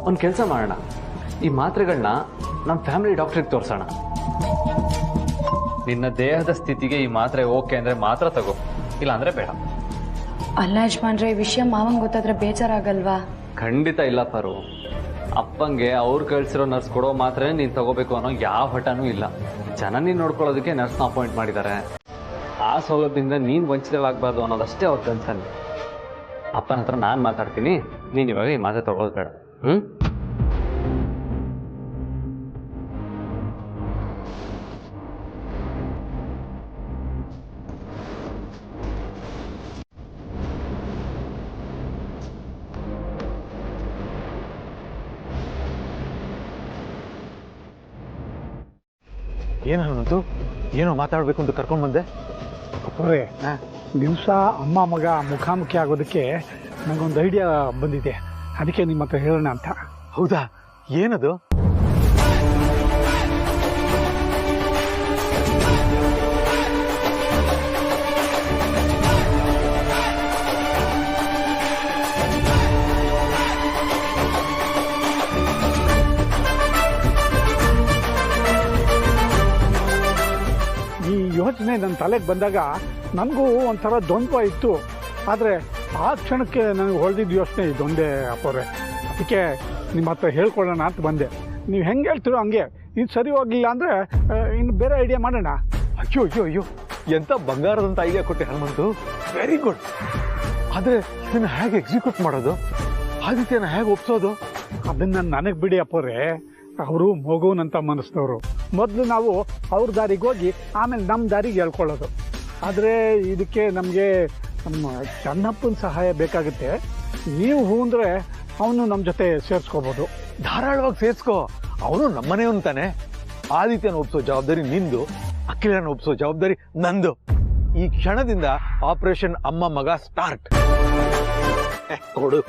ಒಂದು ಕೆಲಸ ಮಾಡೋಣ, ಈ ಮಾತ್ರೆಗಳನ್ನ ನಮ್ಮ ಫ್ಯಾಮಿಲಿ ಡಾಕ್ಟ್ರಿಗೆ ತೋರಿಸೋಣ. ನಿನ್ನ ದೇಹದ ಸ್ಥಿತಿಗೆ ಈ ಮಾತ್ರೆ ಓಕೆ ಅಂದರೆ ಮಾತ್ರ ತಗೋ, ಇಲ್ಲ ಅಂದರೆ ಬೇಡ. ಅಲ್ಲ ಯಜಮಾನ್ರೆ, ಈ ವಿಷಯ ಮಾವಂಗೆ ಗೊತ್ತಾದ್ರೆ ಬೇಜಾರಾಗಲ್ವಾ? ಖಂಡಿತ ಇಲ್ಲ ಪಾರು. ಅಪ್ಪಂಗೆ ಅವ್ರು ಕಳಿಸಿರೋ ನರ್ಸ್ ಕೊಡೋ ಮಾತ್ರೆ ನೀನು ತಗೋಬೇಕು ಅನ್ನೋ ಯಾವ ಹಠನೂ ಇಲ್ಲ. ಜನನಿ ನೋಡ್ಕೊಳ್ಳೋದಕ್ಕೆ ನರ್ಸ್ನ ಅಪಾಯಿಂಟ್ ಮಾಡಿದ್ದಾರೆ. ಆ ಸೌಲಭ್ಯದಿಂದ ನೀನು ವಂಚಿತವಾಗಬಾರ್ದು ಅನ್ನೋದಷ್ಟೇ ಅವ್ರ ಕನ್ಸರ್ನ್. ಅಪ್ಪನ ಹತ್ರ ನಾನು ಮಾತಾಡ್ತೀನಿ, ನೀನು ಇವಾಗ ಈ ಮಾತ್ರೆ ತಗೊಳ್ಳೋದು ಬೇಡ. ಏನನ್ನೋದು? ಏನೋ ಮಾತಾಡಬೇಕು ಅಂತ ಕರ್ಕೊಂಡು ಬಂದೆ. ಅಪ್ಪರೇ, ದಿವಸ ಅಮ್ಮ ಮಗ ಮುಖಾಮುಖಿ ಆಗೋದಕ್ಕೆ ನನಗೊಂದು ಐಡಿಯಾ ಬಂದಿದೆ, ಅದಕ್ಕೆ ನಿಮ್ಮ ಹತ್ರ ಹೇಳೋಣ ಅಂತ. ಹೌದಾ? ಏನದು? ಈ ಯೋಚನೆ ನನ್ನ ತಲೆಗೆ ಬಂದಾಗ ನನಗೂ ಒಂಥರ ದ್ವಂದ್ವ ಇತ್ತು. ಆದರೆ ಆ ಕ್ಷಣಕ್ಕೆ ನನಗೆ ಹೊಳೆದಿದ್ದ ಯೋಚನೆ ಇದೊಂದೇ ಅಪ್ಪವ್ರೆ. ಅದಕ್ಕೆ ನಿಮ್ಮ ಹತ್ರ ಹೇಳ್ಕೊಳ್ಳೋಣ ಅಂತ ಬಂದೆ. ನೀವು ಹೆಂಗೆ ಹೇಳ್ತೀರೋ ಹಂಗೆ. ಇದು ಸರಿ ಹೋಗಲಿಲ್ಲ ಅಂದರೆ ಇನ್ನು ಬೇರೆ ಐಡಿಯಾ ಮಾಡೋಣ. ಅಯ್ಯೋ ಅಯ್ಯೋ ಅಯ್ಯೋ, ಎಂಥ ಬಂಗಾರದಂತ ಐಡಿಯಾ ಕೊಟ್ಟೆ ಹನುಮಂತು. Very good. ಆದರೆ ಇದನ್ನು ಹೇಗೆ ಎಕ್ಸಿಕ್ಯೂಟ್ ಮಾಡೋದು? ಆದಿತ್ಯನ ಹೇಗೆ ಒಪ್ಸೋದು? ಅದನ್ನು ನನಗೆ ಬಿಡಿ ಅಪ್ಪವ್ರೆ. ಅವರು ಮಗುವನಂತ ಮನಸ್ಸಿನವರು. ಮೊದಲು ನಾವು ಅವ್ರ ದಾರಿಗೆ ಹೋಗಿ ಆಮೇಲೆ ನಮ್ಮ ದಾರಿಗೆ ಹೇಳ್ಕೊಳ್ಳೋದು. ಆದರೆ ಇದಕ್ಕೆ ನಮಗೆ ನಮ್ಮ ಚೆನ್ನಪ್ಪನ ಸಹಾಯ ಬೇಕಾಗುತ್ತೆ. ನೀವು ಹೂ ಅಂದರೆ ಅವನು ನಮ್ಮ ಜೊತೆ ಸೇರಿಸ್ಕೋಬೋದು. ಧಾರಾಳವಾಗಿ ಸೇರಿಸ್ಕೋ. ಅವನು ನಮ್ಮನೆ ಅಂತಾನೆ. ಆದಿತ್ಯನ ಒಪ್ಸೋ ಜವಾಬ್ದಾರಿ ನಿಂದು, ಅಖಿಲನ ಒಪ್ಸೋ ಜವಾಬ್ದಾರಿ ನಂದು. ಈ ಕ್ಷಣದಿಂದ ಆಪರೇಷನ್ ಅಮ್ಮ ಮಗ ಸ್ಟಾರ್ಟ್. ಕೊಡು.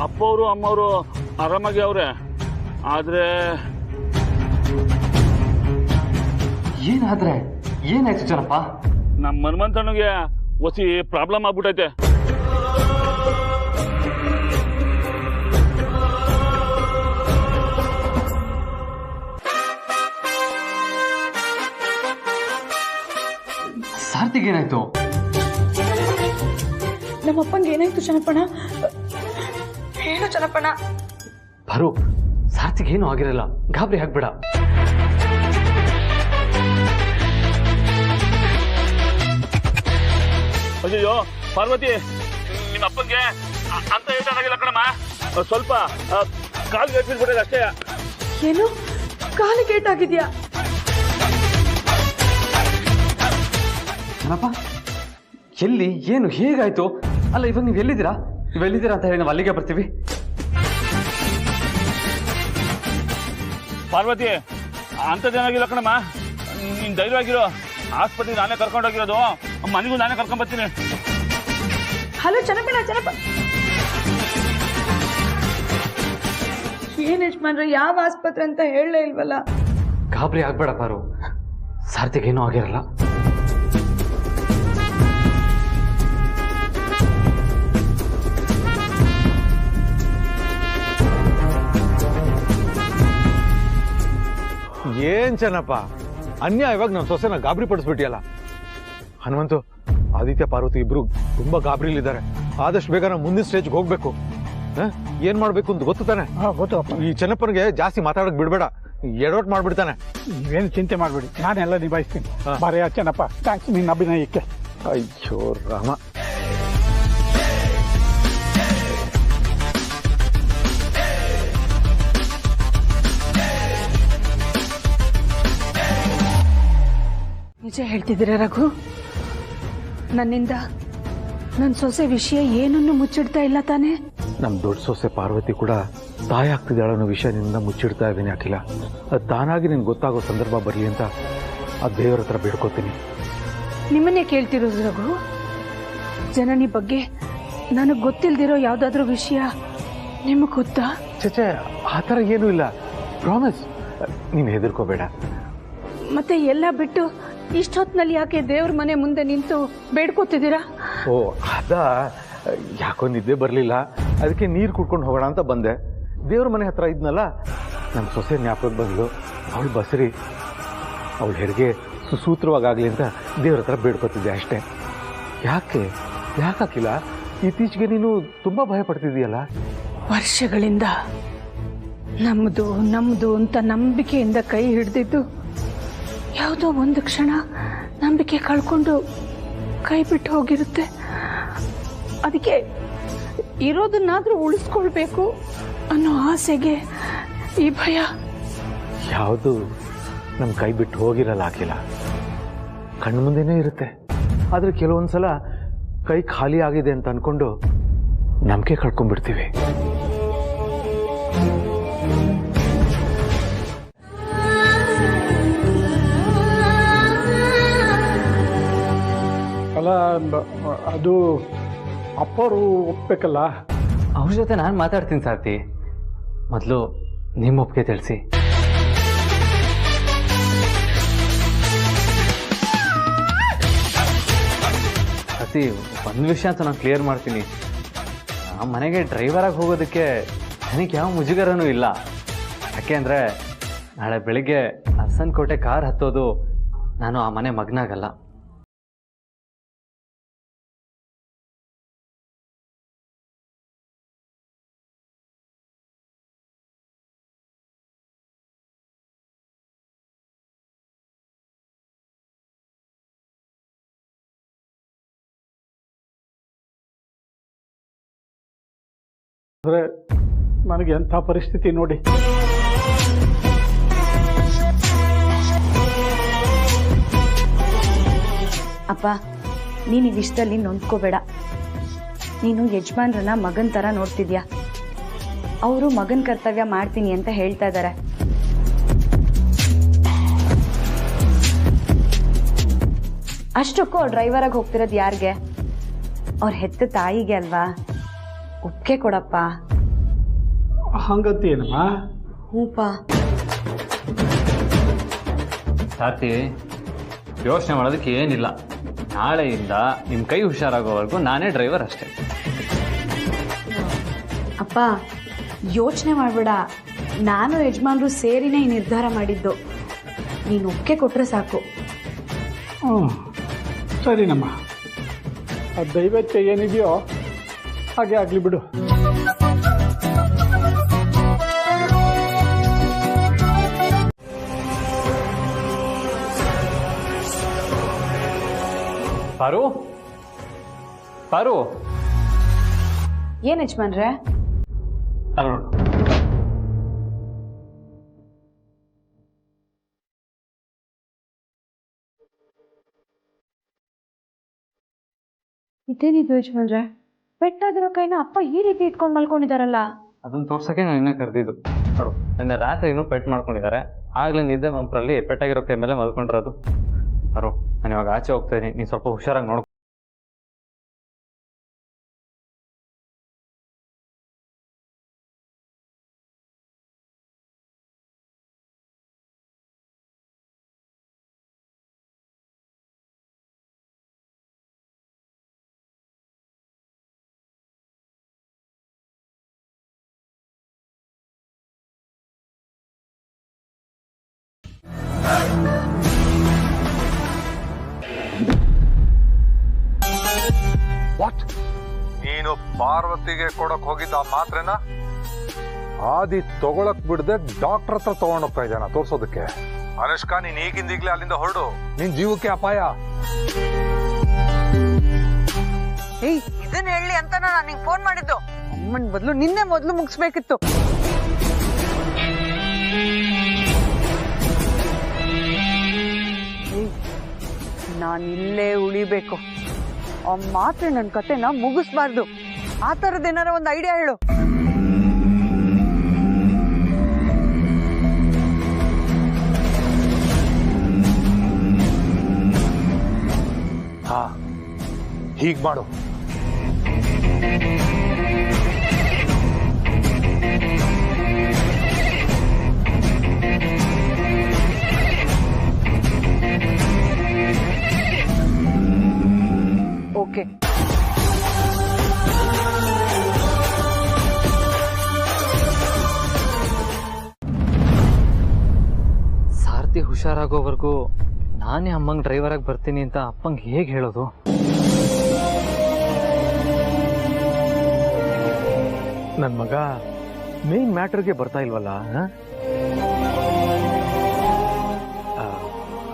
ಅಪ್ಪವರು ಅಮ್ಮವರು ಆರಾಮಾಗಿ ಅವ್ರೆ. ಆದ್ರೆ ಏನಾದ್ರೆ ಏನಾಯ್ತು ಜನಪ್ಪ? ನಮ್ಮ ಹನುಮಂತನಿಗೆ ಒಸಿ ಪ್ರಾಬ್ಲಮ್ ಆಗ್ಬಿಟ್ಟೈತೆ. ಸಾರ್ಥಿಗೆ ಏನಾಯ್ತು? ನಮ್ಮಪ್ಪಂಗೆ ಏನಾಯ್ತು ಜನಪಣ? ಹೇಳು ಜನಪಣ. ಬರು, ಸಾರ್ಥಿಗೆ ಏನೂ ಆಗಿರಲ್ಲ, ಗಾಬರಿ ಆಗ್ಬೇಡ. ಅಯ್ಯೋ ಪಾರ್ವತಿ, ನಿಮ್ಮ ಅಪ್ಪಂಗೆ ಅಂತ ಏನಾಗಿಲ್ಲ ಕಣಮ್ಮ. ಸ್ವಲ್ಪ ಕಾಲು ಬಿಟ್ಬಿಟ್ಟಿದೆ ಅಷ್ಟೇ. ಏನು ಕಾಲಿಗೆ ಏಟಾಗಿದ್ಯಾ? ಏನಪ್ಪ, ಎಲ್ಲಿ, ಏನು, ಹೇಗಾಯ್ತು? ಅಲ್ಲ, ಇವಾಗ ನೀವು ಎಲ್ಲಿದ್ದೀರಾ? ನೀವೆಲ್ಲಿದ್ದೀರಾ ಅಂತ ಹೇಳಿ ನಾವು ಅಲ್ಲಿಗೆ ಬರ್ತೀವಿ. ಪಾರ್ವತಿ, ಅಂಥದ್ದೇನಾಗಿಲ್ಲ ಕಣಮ್ಮ. ನೀನ್ ಧೈರ್ಯವಾಗಿರೋ, ಆಸ್ಪತ್ರೆಗೆ ನಾನೇ ಕರ್ಕೊಂಡೋಗಿರೋದು, ಮನೆಗೂ ನಾನೇ ಕರ್ಕೊಂಡ್ ಬರ್ತೀನಿ. ಹಲೋ ಚೆನ್ನಪ್ಪ, ಏನ್ ಯಜಮಾನ್ರೆ, ಯಾವ ಆಸ್ಪತ್ರೆ ಅಂತ ಹೇಳಲೇ ಇಲ್ವಲ್ಲ? ಗಾಬರಿ ಆಗ್ಬೇಡ ಪಾರು, ಸಾರ್ಥಿಗೇನೂ ಆಗಿರಲ್ಲ. ಏನ್ ಚೆನ್ನಪ್ಪ, ಅನ್ಯಾಯವಾಗಿ ನನ್ನ ಸೊಸೆನ ಗಾಬರಿ ಪಡಿಸ್ಬಿಟ್ಟಿಯಲ್ಲ. ಹನುಮಂತು, ಆದಿತ್ಯ ಪಾರ್ವತಿ ಇಬ್ರು ತುಂಬಾ ಗಾಬರಿಲಿದ್ದಾರೆ. ಆದಷ್ಟು ಬೇಗ ನಾವು ಮುಂದಿನ ಸ್ಟೇಜ್ಗೆ ಹೋಗ್ಬೇಕು. ಏನ್ ಮಾಡ್ಬೇಕು ಅಂತ ಗೊತ್ತು ತಾನೆ? ಗೊತ್ತು. ಈ ಚೆನ್ನಪ್ಪನಿಗೆ ಜಾಸ್ತಿ ಮಾತಾಡಕ್ ಬಿಡ್ಬೇಡ, ಎಡವಟ್ ಮಾಡ್ಬಿಡ್ತಾನೆ. ನೀವೇನು ಚಿಂತೆ ಮಾಡ್ಬೇಡಿ, ನಾನೆಲ್ಲ ನಿಭಾಯಿಸ್ತೀನಿ. ಬಾರೇ ಚೆನ್ನಪ್ಪ, ಥ್ಯಾಂಕ್ಸ್ ನಿನ್ನ ಅಭಿನಯಕ್ಕೆ. ಅಯ್ಯೋ ರಾಮ. ನಿಜ ಹೇಳ್ತಿದ್ದೀರಾ ರಘು? ನನ್ನಿಂದ ನನ್ನ ಸೊಸೆ ವಿಷಯ ಏನನ್ನು ಮುಚ್ಚಿಡ್ತಾ ಇಲ್ಲ ತಾನೆ? ನಮ್ ದೊಡ್ಡ ಸೊಸೆ ಪಾರ್ವತಿ ಕೂಡ ತಾಯಿ ಆಗ್ತಿದ್ದಾಳ ಅನ್ನೋ ವಿಷಯ ನಿನ್ನಿಂದ ಮುಚ್ಚಿಡ್ತಾ ಇದ್ದೀನಿ ಅಖಿಲ. ಅದು ತಾನಾಗಿ ನಿನ್ಗೆ ಗೊತ್ತಾಗೋ ಸಂದರ್ಭ ಬರಲಿ ಅಂತ ಆ ದೇವರ ಹತ್ರ ಬೇಡ್ಕೋತೀನಿ. ನಿಮ್ಮನ್ನೇ ಕೇಳ್ತಿರೋದು ರಘು. ಜನನಿ ಬಗ್ಗೆ ನನಗೆ ಗೊತ್ತಿಲ್ದಿರೋ ಯಾವ್ದಾದ್ರೂ ವಿಷಯ ನಿಮಗೆ ಗೊತ್ತಾ? ಚಚೆ, ಆ ಥರ ಏನೂ ಇಲ್ಲ, ಪ್ರಾಮಿಸ್. ನೀನು ಹೆದರ್ಕೋಬೇಡ. ಮತ್ತೆ ಎಲ್ಲ ಬಿಟ್ಟು ಇಷ್ಟೊತ್ತಿನಲ್ಲಿ ಯಾಕೆ ದೇವ್ರ ಮನೆ ಮುಂದೆ ನಿಂತು ಬೇಡ್ಕೋತಿದ್ದೀರಾ? ಓ ಯಾಕೋ ನಿದ್ದೆ ಬರಲಿಲ್ಲ, ಅದಕ್ಕೆ ನೀರು ಕುಡ್ಕೊಂಡು ಹೋಗೋಣ ಅಂತ ಬಂದೆ. ದೇವ್ರ ಮನೆ ಹತ್ರ ಇದ್ನಲ್ಲ, ನಮ್ಮ ಸೊಸೆ ಜ್ಞಾಪಕಕ್ಕೆ ಬಂದ್ಲು. ಅವಳು ಬಸರಿ, ಅವಳ ಹೆರಿಗೆ ಸುಸೂತ್ರವಾಗಲಿ ಅಂತ ದೇವ್ರ ಹತ್ರ ಬೇಡ್ಕೊತಿದ್ದೆ ಅಷ್ಟೇ. ಯಾಕಾಕಿಲ್ಲ? ಇತ್ತೀಚೆಗೆ ನೀನು ತುಂಬಾ ಭಯ ಪಡ್ತಿದ್ದೀಯಲ್ಲ? ವರ್ಷಗಳಿಂದ ನಮ್ದು ಅಂತ ನಂಬಿಕೆಯಿಂದ ಕೈ ಹಿಡ್ದಿದ್ದು ಯಾವುದೋ ಒಂದು ಕ್ಷಣ ನಂಬಿಕೆ ಕಳ್ಕೊಂಡು ಕೈ ಬಿಟ್ಟು ಹೋಗಿರುತ್ತೆ. ಅದಕ್ಕೆ ಇರೋದನ್ನಾದ್ರೂ ಉಳಿಸ್ಕೊಳ್ಬೇಕು ಅನ್ನೋ ಆಸೆಗೆ ಈ ಭಯ. ಯಾವುದು ನಮ್ಮ ಕೈ ಬಿಟ್ಟು ಹೋಗಿರಲ್ಲ ಹಾಕಿಲ್ಲ, ಕಣ್ಣು ಮುಂದೆನೇ ಇರುತ್ತೆ. ಆದ್ರೆ ಕೆಲವೊಂದ್ಸಲ ಕೈ ಖಾಲಿ ಆಗಿದೆ ಅಂತ ಅನ್ಕೊಂಡು ನಂಬಿಕೆ ಕಳ್ಕೊಂಡ್ಬಿಡ್ತೀವಿ. ಅಲ್ಲ, ಅದು ಅಪ್ಪರು ಒಪ್ಬೇಕಲ್ಲ. ಅವ್ರ ಜೊತೆ ನಾನು ಮಾತಾಡ್ತೀನಿ ಸಾರ್ಥಿ. ಮೊದಲು ನಿಮ್ಮ ಒಪ್ಪಿಗೆ ತಿಳಿಸಿ. ಸಾರ್ಥಿ, ಒಂದು ವಿಷಯ ಅಂತ ನಾನು ಕ್ಲಿಯರ್ ಮಾಡ್ತೀನಿ. ಆ ಮನೆಗೆ ಡ್ರೈವರಾಗಿ ಹೋಗೋದಕ್ಕೆ ನನಗೆ ಯಾವ ಮುಜುಗರನೂ ಇಲ್ಲ. ಯಾಕೆ ಅಂದರೆ ನಾಳೆ ಬೆಳಿಗ್ಗೆ ಅರಸನಕೋಟೆ ಕಾರ್ ಹತ್ತೋದು ನಾನು ಆ ಮನೆ ಮಗನಾಗಲ್ಲ. ಅಂದರೆ ನನಗೆ ಎಂಥ ಪರಿಸ್ಥಿತಿ ನೋಡಿ. ಅಪ್ಪ, ನೀನು ಈ ವಿಷಯದಲ್ಲಿ ನೊಂದ್ಕೋಬೇಡ. ನೀನು ಯಜಮಾನ್ರನ್ನ ಮಗನ್ ಥರ ನೋಡ್ತಿದ್ಯಾ. ಅವರು ಮಗನ ಕರ್ತವ್ಯ ಮಾಡ್ತೀನಿ ಅಂತ ಹೇಳ್ತಾ ಇದ್ದಾರೆ. ಅಷ್ಟಕ್ಕೂ ಡ್ರೈವರಾಗಿ ಹೋಗ್ತಿರೋದು ಯಾರಿಗೆ? ಅವ್ರ ಹೆತ್ತ ತಾಯಿಗೆ ಅಲ್ವಾ? ಒಪ್ಪಿಗೆ ಕೊಡಪ್ಪ. ಹಂಗಂತೇನಮ್ಮ? ಹೂಪ. ಸಾರ್ಥಿ, ಯೋಚನೆ ಮಾಡೋದಕ್ಕೆ ಏನಿಲ್ಲ. ನಾಳೆಯಿಂದ ನಿಮ್ಮ ಕೈ ಹುಷಾರಾಗೋವರೆಗೂ ನಾನೇ ಡ್ರೈವರ್ ಅಷ್ಟೇ. ಅಪ್ಪ, ಯೋಚನೆ ಮಾಡಬೇಡ. ನಾನು ಯಜಮಾನ್ರು ಸೇರಿನೇ ಈ ನಿರ್ಧಾರ ಮಾಡಿದ್ದು. ನೀನು ಒಪ್ಪಿಗೆ ಕೊಟ್ಟರೆ ಸಾಕು. ಸರಿನಮ್ಮ, ಆ ದೈವಕ್ಕೆ ಏನಿದೆಯೋ ಹಾಗೆ ಆಗಲಿ ಬಿಡು. ಪಾರು, ಪಾರು. ಏನ್ ಯಜಮಾನ್ರೆ? ಇದೇನಿದು ಯಜಮಾನ್ರೆ? ಪೆಟ್ಟಾಗಿರೋ ಕೈನ ಅಪ್ಪ ಈ ರೀತಿ ಇಟ್ಕೊಂಡು ಮಲ್ಕೊಂಡಿದಾರಲ್ಲ. ಅದನ್ನ ತೋರ್ಸಕ್ಕೆ ನಾನು ಇನ್ನೂ ಕರೆದಿದ್ದು. ನೋಡು, ನಿನ್ನೆ ರಾತ್ರಿ ಇನ್ನೂ ಪೆಟ್ ಮಾಡ್ಕೊಂಡಿದ್ದಾರೆ. ಆಗ್ಲೇ ನಿದ್ದೆ ಮಂಪ್ರಲ್ಲಿ ಪೆಟ್ಟಾಗಿರೋ ಕೈ ಮೇಲೆ ಮಲ್ಕೊಂಡಿರೋದು. ಬರೋ, ನಾನು ಇವಾಗ ಆಚೆ ಹೋಗ್ತಾ ಇದೀನಿ, ನೀನು ಸ್ವಲ್ಪ ಹುಷಾರಾಗಿ ನೋಡ್ಕೊ. ವಾಟ್? ನೀನು ಪಾರ್ವತಿಗೆ ಕೊಡಕ್ ಹೋಗಿದ್ದ ಮಾತ್ರೆನ ಆದಿ ತಗೊಳಕ್ ಬಿಡದೆ ಡಾಕ್ಟರ್ ಹತ್ರ ತಗೊಂಡೋಗ್ತಾ ಇದ್ದಾನ ತೋರ್ಸೋದಕ್ಕೆ. ಅನುಷ್ಕಾ, ನೀನ್ ಈಗಿಂದೀಗ್ಲೇ ಅಲ್ಲಿಂದ ಹೊರಡು, ನಿನ್ ಜೀವಕ್ಕೆ ಅಪಾಯ. ಏಯ್, ಇದನ್ನ ಹೇಳಿ ಅಂತ ನಾನು ನಿಂಗೆ ಫೋನ್ ಮಾಡಿದ್ದು. ಅಮ್ಮನ್ ಬದಲು ನಿನ್ನೆ ಮೊದಲು ಮುಗಿಸ್ಬೇಕಿತ್ತು. ನಾನಿಲ್ಲೇ ಉಳಿಬೇಕು. ಆ ಮಾತ್ರ ನನ್ನ ಕತೆನ ಮುಗಿಸ್ಬಾರ್ದು. ಆ ಥರದ್ದೇನಾರ ಒಂದು ಐಡಿಯಾ ಹೇಳು. ಹಾ, ಹೀಗ್ ಮಾಡು. ಓಕೆ. ಸಾರಥಿ ಹುಷಾರಾಗೋವರೆಗೂ ನಾನೇ ಅಮ್ಮಂಗೆ ಡ್ರೈವರಾಗಿ ಬರ್ತೀನಿ ಅಂತ ಅಪ್ಪಂಗೆ ಹೇಗೆ ಹೇಳೋದು? ನನ್ನ ಮಗ ಮೇನ್ ಮ್ಯಾಟರ್ಗೆ ಬರ್ತಾ ಇಲ್ವಲ್ಲ.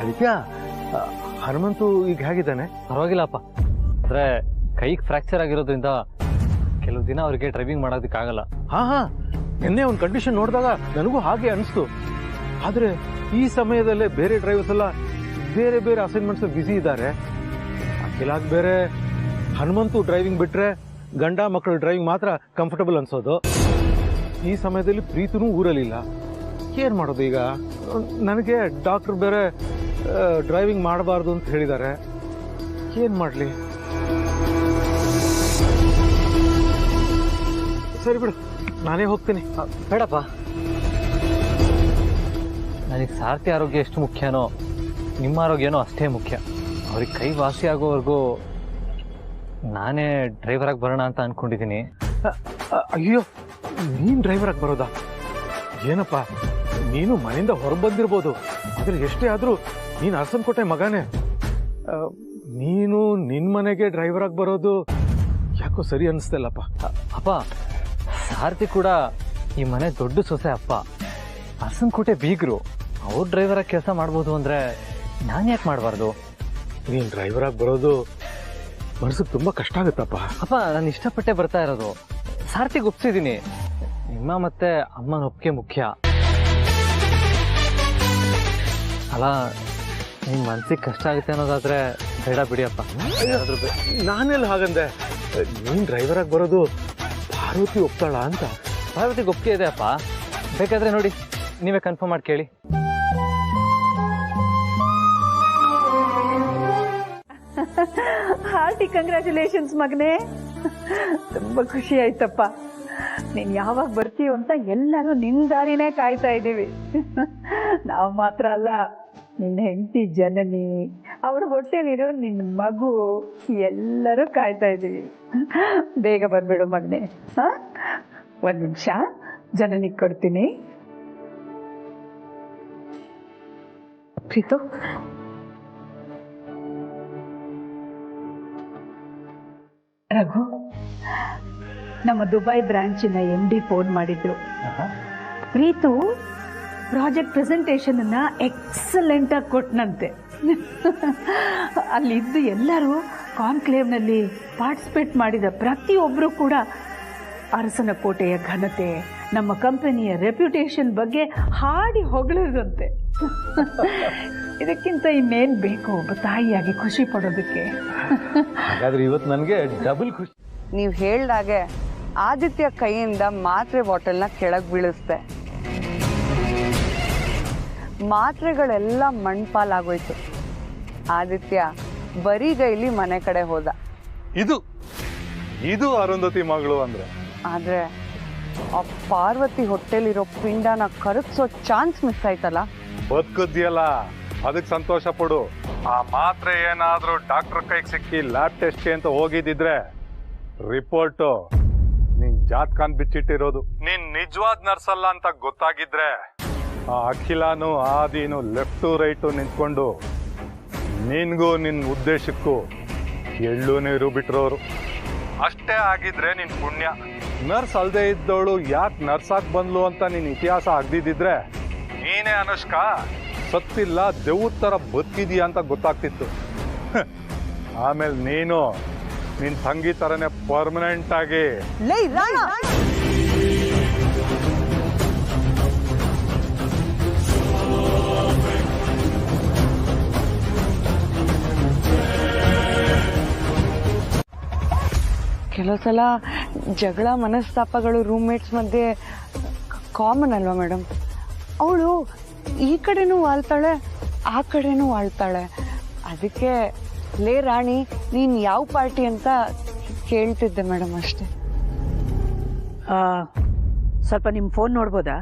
ಆದಿತ್ಯ, ಹನುಮಂತು ಈಗ ಹೇಗಿದ್ದಾನೆ? ಪರವಾಗಿಲ್ಲಪ್ಪ. ಆದರೆ ಕೈಗೆ ಫ್ರ್ಯಾಕ್ಚರ್ ಆಗಿರೋದ್ರಿಂದ ಕೆಲವು ದಿನ ಅವ್ರಿಗೆ ಡ್ರೈವಿಂಗ್ ಮಾಡೋದಕ್ಕಾಗಲ್ಲ. ಹಾ, ನಿನ್ನೆ ಒಂದು ಕಂಡೀಷನ್ ನೋಡಿದಾಗ ನನಗೂ ಹಾಗೆ ಅನಿಸ್ತು. ಆದರೆ ಈ ಸಮಯದಲ್ಲೇ ಬೇರೆ ಡ್ರೈವರ್ಸ್ ಎಲ್ಲ ಬೇರೆ ಬೇರೆ ಅಸೈನ್ಮೆಂಟ್ಸ್ ಬ್ಯುಸಿ ಇದ್ದಾರೆ. ಅಖಿಲಾಗ್ ಬೇರೆ ಹನುಮಂತು ಡ್ರೈವಿಂಗ್ ಬಿಟ್ರೆ ಗಂಡ ಮಕ್ಕಳು ಡ್ರೈವಿಂಗ್ ಮಾತ್ರ ಕಂಫರ್ಟಬಲ್ ಅನ್ಸೋದು. ಈ ಸಮಯದಲ್ಲಿ ಪ್ರೀತಿನೂ ಊರಲ್ಲಿಲ್ಲ. ಏನ್ ಮಾಡೋದು ಈಗ? ನನಗೆ ಡಾಕ್ಟರ್ ಬೇರೆ ಡ್ರೈವಿಂಗ್ ಮಾಡಬಾರ್ದು ಅಂತ ಹೇಳಿದ್ದಾರೆ. ಏನ್ ಮಾಡ್ಲಿ? ಸರಿ ಬಿಡು, ನಾನೇ ಹೋಗ್ತೀನಿ. ಬೇಡಪ್ಪ, ನನಗೆ ಸಾರಥಿ ಆರೋಗ್ಯ ಎಷ್ಟು ಮುಖ್ಯನೋ ನಿಮ್ಮ ಆರೋಗ್ಯನೂ ಅಷ್ಟೇ ಮುಖ್ಯ. ಅವ್ರಿಗೆ ಕೈ ವಾಸಿ ಆಗೋವರೆಗೂ ನಾನೇ ಡ್ರೈವರಾಗಿ ಬರೋಣ ಅಂತ ಅನ್ಕೊಂಡಿದ್ದೀನಿ. ಅಯ್ಯೋ, ನೀನ್ ಡ್ರೈವರಾಗಿ ಬರೋದಾ? ಏನಪ್ಪ, ನೀನು ಮನೆಯಿಂದ ಹೊರಬಂದಿರ್ಬೋದು, ಆದ್ರೆ ಎಷ್ಟೇ ಆದ್ರೂ ನೀನು ಅರಸನಕೋಟೆ ಮಗನೇ. ನೀನು ನಿನ್ ಮನೆಗೆ ಡ್ರೈವರಾಗಿ ಬರೋದು ಯಾಕೋ ಸರಿ ಅನಿಸ್ತಲ್ಲಪ್ಪ. ಅಪ್ಪ, ಸಾರಥಿ ಕೂಡ ಈ ಮನೆ ದೊಡ್ಡ ಸೊಸೆ. ಅಪ್ಪ ಅರಸನಕೋಟೆ ಬೀಗರು, ಅವ್ರು ಡ್ರೈವರಾಗಿ ಕೆಲಸ ಮಾಡ್ಬೋದು ಅಂದ್ರೆ ನಾನು ಯಾಕೆ ಮಾಡಬಾರ್ದು? ನೀನ್ ಡ್ರೈವರಾಗಿ ಬರೋದು ಮನಸ್ಸಿಗೆ ತುಂಬಾ ಕಷ್ಟ ಆಗುತ್ತಪ್ಪ. ಅಪ್ಪ, ನಾನು ಇಷ್ಟಪಟ್ಟೆ ಬರ್ತಾ ಇರೋದು. ಸಾರಥಿಗೆ ಒಪ್ಸಿದ್ದೀನಿ. ನಿಮ್ಮ ಮತ್ತೆ ಅಮ್ಮನ ಒಪ್ಪಿಗೆ ಮುಖ್ಯ ಅಲ್ಲ. ನಿಮ್ ಮನ್ಸಿಗೆ ಕಷ್ಟ ಆಗುತ್ತೆ ಅನ್ನೋದಾದ್ರೆ ಬೇಡ ಬಿಡಿಯಪ್ಪ. ನಾನೆಲ್ಲ ಹಾಗಂದೆ. ನೀನ್ ಡ್ರೈವರಾಗಿ ಬರೋದು ಪಾರ್ವತಿ ಒಪ್ತಾಳ ಅಂತ. ಪಾರ್ವತಿಗೆ ಒಪ್ಪಿಗೆ ಇದೆ ಅಪ್ಪ. ಬೇಕಾದ್ರೆ ನೋಡಿ, ನೀವೇ ಕನ್ಫರ್ಮ್ ಮಾಡಿ ಕೇಳಿ. ಹಾರ್ಟಿ ಕಂಗ್ರ್ಯಾಚುಲೇಷನ್ಸ್ ಮಗನೇ. ತುಂಬಾ ಖುಷಿ ಆಯ್ತಪ್ಪ. ನೀನ್ ಯಾವಾಗ ಬರ್ತೀಯೋ ಅಂತ ಎಲ್ಲರೂ ನಿನ್ ದಾರಿನೇ ಕಾಯ್ತಾ ಇದ್ದೀವಿ. ನಾವು ಮಾತ್ರ ಅಲ್ಲ, ನಿನ್ನ ಹೆಂಡತಿ ಜನನಿ, ಅವ್ರ ಹೊಟ್ಟೆಲಿರೋ ನಿನ್ನ ಮಗು, ಎಲ್ಲರೂ ಕಾಯ್ತಾ ಇದ್ದೀವಿ. ಬೇಗ ಬಂದ್ಬಿಡು ಮಗನೇ. ಒಂದ್ ನಿಮಿಷ ಜನನಿಗೆ ಕೊಡ್ತೀನಿ. ಪ್ರೀತು, ರಘು, ನಮ್ಮ ದುಬೈ ಬ್ರಾಂಚಿನ MD ಫೋನ್ ಮಾಡಿದ್ರು. ಪ್ರೀತು ಪ್ರಾಜೆಕ್ಟ್ ಪ್ರೆಸೆಂಟೇಷನ್ ಅನ್ನ ಎಕ್ಸಲೆಂಟ್ ಆಗಿ ಕೊಟ್ಟನಂತೆ. ಅಲ್ಲಿದ್ದು ಎಲ್ಲರೂ ಕಾನ್ಕ್ಲೇವ್ನಲ್ಲಿ ಪಾರ್ಟಿಸಿಪೇಟ್ ಮಾಡಿದ ಪ್ರತಿಯೊಬ್ಬರು ಕೂಡ ಅರಸನಕೋಟೆಯ ಘನತೆ, ನಮ್ಮ ಕಂಪನಿಯ ರೆಪ್ಯುಟೇಷನ್ ಬಗ್ಗೆ ಹಾಡಿ ಹೊಗಳಿದಂತೆ. ಇದಕ್ಕಿಂತ ಇನ್ನೇನು ಬೇಕು ಒಬ್ಬ ತಾಯಿಯಾಗಿ ಖುಷಿ ಪಡೋದಕ್ಕೆ? ಹಾಗಾದ್ರೆ ಇವತ್ತು ನನಗೆ ಡಬಲ್ ಖುಷಿ. ನೀವು ಹೇಳ್ದಾಗೆ ಆದಿತ್ಯ ಕೈಯಿಂದ ಮಾತ್ರೆ ಬಾಟಲ್ನ ಕೆಳಗೆ ಬೀಳಿಸ್ದೆ. ಮಾತ್ರೆಗಳೆಲ್ಲ ಮಣ್ಪಾಲಾಗೋಯ್ತು. ಆದಿತ್ಯ ಬರಿಗೈಲಿ ಮನೆ ಕಡೆ ಹೋದ. ಇದು ಅರುಂಧತಿ ಮಗಳು ಅಂದ್ರೆ. ಆದ್ರೆ ಆ ಪಾರ್ವತಿ ಹೊಟ್ಟೆಲಿರೋ ಪಿಂಡನ ಕರಗಿಸೋ ಚಾನ್ಸ್ ಮಿಸ್ ಆಯ್ತಲ್ಲ. ಬದುಕದ್ಯಲ್ಲ, ಅದಕ್ಕೆ ಸಂತೋಷ ಪಡು. ಆ ಮಾತ್ರೆ ಏನಾದ್ರೂ ಡಾಕ್ಟರ್ ಕೈಗೆ ಸಿಕ್ಕಿ ಲ್ಯಾಬ್ ಟೆಸ್ಟ್ಗೆ ಅಂತ ಹೋಗಿದ್ದಿದ್ರೆ ರಿಪೋರ್ಟು ನಿನ್ ಜಾತ್ಕಾನ್ ಬಿಚ್ಚಿಟ್ಟಿರೋದು. ನೀನ್ ನಿಜವಾದ ನರ್ಸ್ ಅಲ್ಲ ಅಂತ ಗೊತ್ತಾಗಿದ್ರೆ ಆ ಅಖಿಲಾನು ಆದಿನು ಲೆಫ್ಟು ರೈಟು ನಿಂತ್ಕೊಂಡು ನಿನ್ಗೂ ನಿನ್ ಉದ್ದೇಶಕ್ಕೂ ಎಳ್ಳು ನೀರು ಬಿಟ್ಟಿರೋರು. ಅಷ್ಟೇ ಆಗಿದ್ರೆ ನಿನ್ ಪುಣ್ಯ. ನರ್ಸ್ ಅಲ್ದೇ ಇದ್ದವಳು ಯಾಕೆ ನರ್ಸ್ ಆಗಿ ಬಂದ್ಲು ಅಂತ ನಿನ್ ಇತಿಹಾಸ ಆಗ್ದಿದ್ರೆ ನೀನೇ ಅನುಷ್ಕಾ ಸತ್ತಿಲ್ಲ ದೆವ್ವದ ಥರ ಬದುಕಿದೀಯ ಅಂತ ಗೊತ್ತಾಗ್ತಿತ್ತು. ಆಮೇಲೆ ನೀನು ನಿನ್ ತಂಗಿ ಥರನೇ ಪರ್ಮನೆಂಟ್ ಆಗಿ ಕೆಲವು ಸಲ ಜಗಳ ಮನಸ್ತಾಪಗಳು ರೂಮ್ಮೇಟ್ಸ್ ಮಧ್ಯೆ ಕಾಮನ್ ಅಲ್ವಾ ಮೇಡಮ್? ಅವಳು ಈ ಕಡೆನೂ ವಾಳ್ತಾಳೆ, ಆ ಕಡೆನೂ ವಾಳ್ತಾಳೆ. ಅದಕ್ಕೆ ಲೇ ರಾಣಿ ನೀನ್ ಯಾವ ಪಾರ್ಟಿ ಅಂತ ಕೇಳ್ತಿದ್ದೆ ಮೇಡಮ್ ಅಷ್ಟೇ. ಸ್ವಲ್ಪ ನಿಮ್ಮ ಫೋನ್ ನೋಡ್ಬೋದಾ?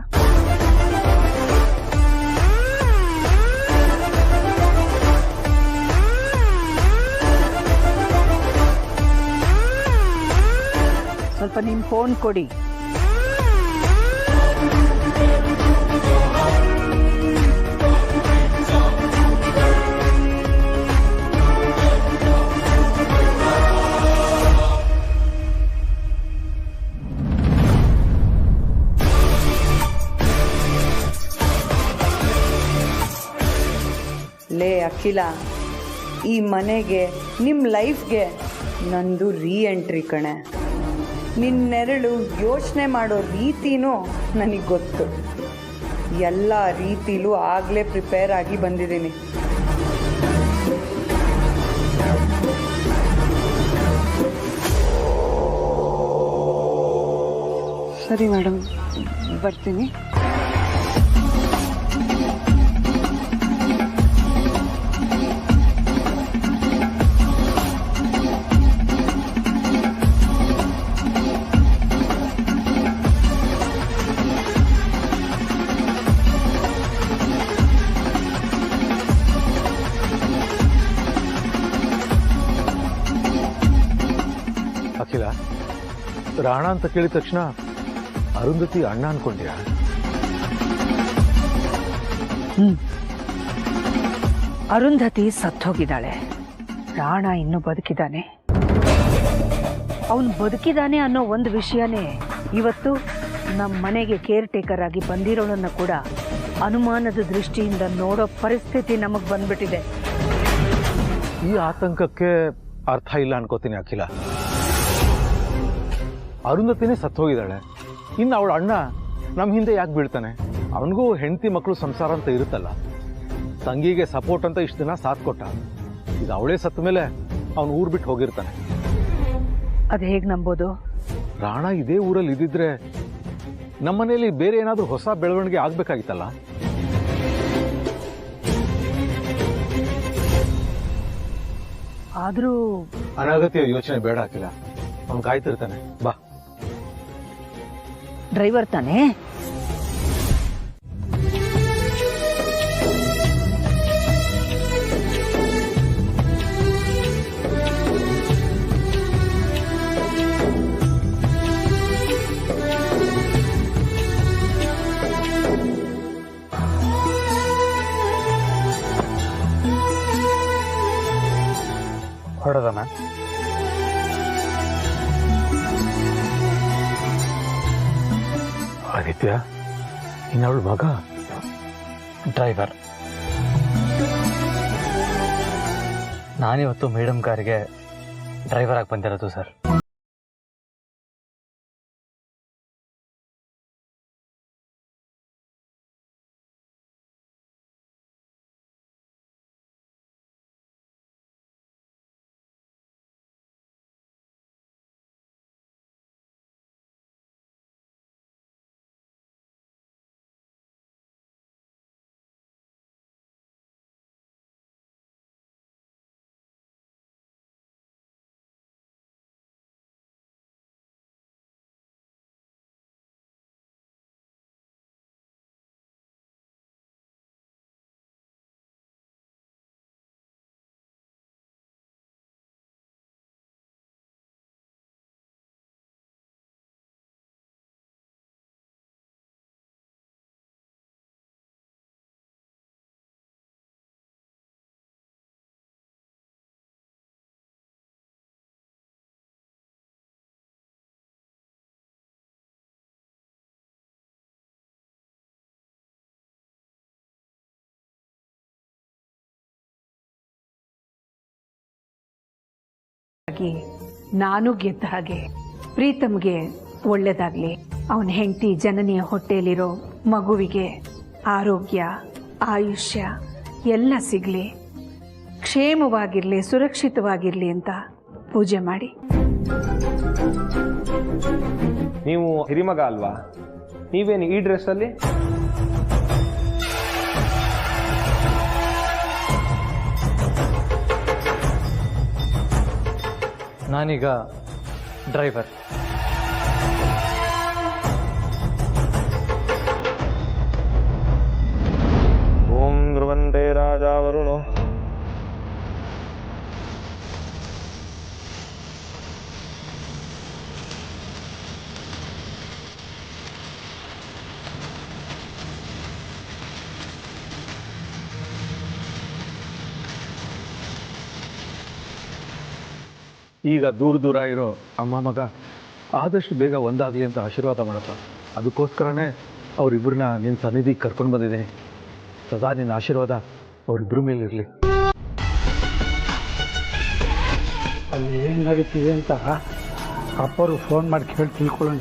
ಸ್ವಲ್ಪ ನಿಮ್ಮ ಫೋನ್ ಕೊಡಿ. ಲೇ ಅಖಿಲ, ಈ ಮನೆಗೆ ನಿಮ್ಮ ಲೈಫ್ಗೆ ನಂದು ರೀ ಎಂಟ್ರಿ ಕಣೆ. ನಿನ್ನೆರಳು ಯೋಚನೆ ಮಾಡೋ ರೀತಿನೂ ನನಗೆ ಗೊತ್ತು. ಎಲ್ಲ ರೀತಿಲೂ ಆಗಲೇ ಪ್ರಿಪೇರ್ ಆಗಿ ಬಂದಿದ್ದೀನಿ. ಸರಿ ಮೇಡಮ್, ಬರ್ತೀನಿ. ಅಖಿಲ, ರಾಣ ಅಂತ ಕೇಳಿದ ತಕ್ಷಣ ಅರುಂಧತಿ ಅಣ್ಣ ಅನ್ಕೊಂಡ್ಯಾ? ಅರುಂಧತಿ ಸತ್ತೋಗಿದ್ದಾಳೆ. ರಾಣ ಇನ್ನೂ ಬದುಕಿದ್ದಾನೆ. ಅವನು ಬದುಕಿದ್ದಾನೆ ಅನ್ನೋ ಒಂದು ವಿಷಯನೇ ಇವತ್ತು ನಮ್ಮ ಮನೆಗೆ ಕೇರ್ ಟೇಕರ್ ಆಗಿ ಬಂದಿರೋಳನ್ನ ಕೂಡ ಅನುಮಾನದ ದೃಷ್ಟಿಯಿಂದ ನೋಡೋ ಪರಿಸ್ಥಿತಿ ನಮಗೆ ಬಂದ್ಬಿಟ್ಟಿದೆ. ಈ ಆತಂಕಕ್ಕೆ ಅರ್ಥ ಇಲ್ಲ ಅನ್ಕೋತೀನಿ ಅಖಿಲ. ಅರುಂಧತಿನೇ ಸತ್ತೋಗಿದ್ದಾಳೆ, ಇನ್ನು ಅವಳ ಅಣ್ಣ ನಮ್ಮ ಹಿಂದೆ ಯಾಕೆ ಬೀಳ್ತಾನೆ? ಅವನಿಗೂ ಹೆಂಡತಿ ಮಕ್ಕಳು ಸಂಸಾರ ಅಂತ ಇರುತ್ತಲ್ಲ. ತಂಗಿಗೆ ಸಪೋರ್ಟ್ ಅಂತ ಇಷ್ಟು ದಿನ ಸಾಥ್ ಕೊಟ್ಟ. ಈಗ ಅವಳೇ ಸತ್ತ ಮೇಲೆ ಅವನು ಊರು ಬಿಟ್ಟು ಹೋಗಿರ್ತಾನೆ. ಅದು ಹೇಗೆ ನಂಬೋದು? ರಾಣ ಇದೇ ಊರಲ್ಲಿ ಇದ್ದಿದ್ರೆ ನಮ್ಮನೇಲಿ ಬೇರೆ ಏನಾದರೂ ಹೊಸ ಬೆಳವಣಿಗೆ ಆಗ್ಬೇಕಾಗಿತ್ತಲ್ಲ. ಆದ್ರೂ ಅನಗತ್ಯ ಯೋಚನೆ ಬೇಡ ಅಖಿಲ, ಅವನು ಕಾಯ್ತಿರ್ತಾನೆ. ಬಾ. ಡ್ರೈವರ್ ತಾನೇ? ಹೊಡೆದನ? ಆದಿತ್ಯ, ಇನ್ನವಳು ಮಗ ಡ್ರೈವರ್. ನಾನಿವತ್ತು ಮೇಡಮ್ ಕಾರಿಗೆ ಡ್ರೈವರ್ ಆಗಿ ಬಂದಿರೋದು ಸರ್. ಹಾಗೆ ನಾನು ಗೆದ್ದ ಹಾಗೆ ಪ್ರೀತಮ್ಗೆ ಒಳ್ಳೇದಾಗ್ಲಿ. ಅವನ ಹೆಂಡತಿ ಜನನಿಯ ಹೊಟ್ಟೆಯಲ್ಲಿರೋ ಮಗುವಿಗೆ ಆರೋಗ್ಯ ಆಯುಷ್ಯ ಎಲ್ಲ ಸಿಗ್ಲಿ, ಕ್ಷೇಮವಾಗಿರ್ಲಿ, ಸುರಕ್ಷಿತವಾಗಿರ್ಲಿ ಅಂತ ಪೂಜೆ ಮಾಡಿ. ನೀವು ಹಿರಿಮಗ ಅಲ್ವಾ? ನೀವೇನು ಈ ಡ್ರೆಸ್ಸಲ್ಲಿ? ನಾನೀಗ ಡ್ರೈವರ್. ಓಂ ಧ್ರುವಂತೆ ರಾಜ ವರುಣೋ. ಈಗ ದೂರ ದೂರ ಇರೋ ಅಮ್ಮ ಮಗ ಆದಷ್ಟು ಬೇಗ ಒಂದಾಗಲಿ ಅಂತ ಆಶೀರ್ವಾದ ಮಾಡಪ್ಪ. ಅದಕ್ಕೋಸ್ಕರನೇ ಅವರಿಬ್ಬರನ್ನ ನಿನ್ನ ಸನ್ನಿಧಿಗೆ ಕರ್ಕೊಂಡು ಬಂದಿದ್ದೀನಿ. ಸದಾ ನಿನ್ನ ಆಶೀರ್ವಾದ ಅವರಿಬ್ಬರ ಮೇಲೆ ಇರಲಿ. ಅಲ್ಲಿ ಏನು ನಡೀತಿದೆ ಅಂತ ಅಪ್ಪರು ಫೋನ್ ಮಾಡಿ ಕೇಳಿ ತಿಳ್ಕೊಳ್ಳೋಣ.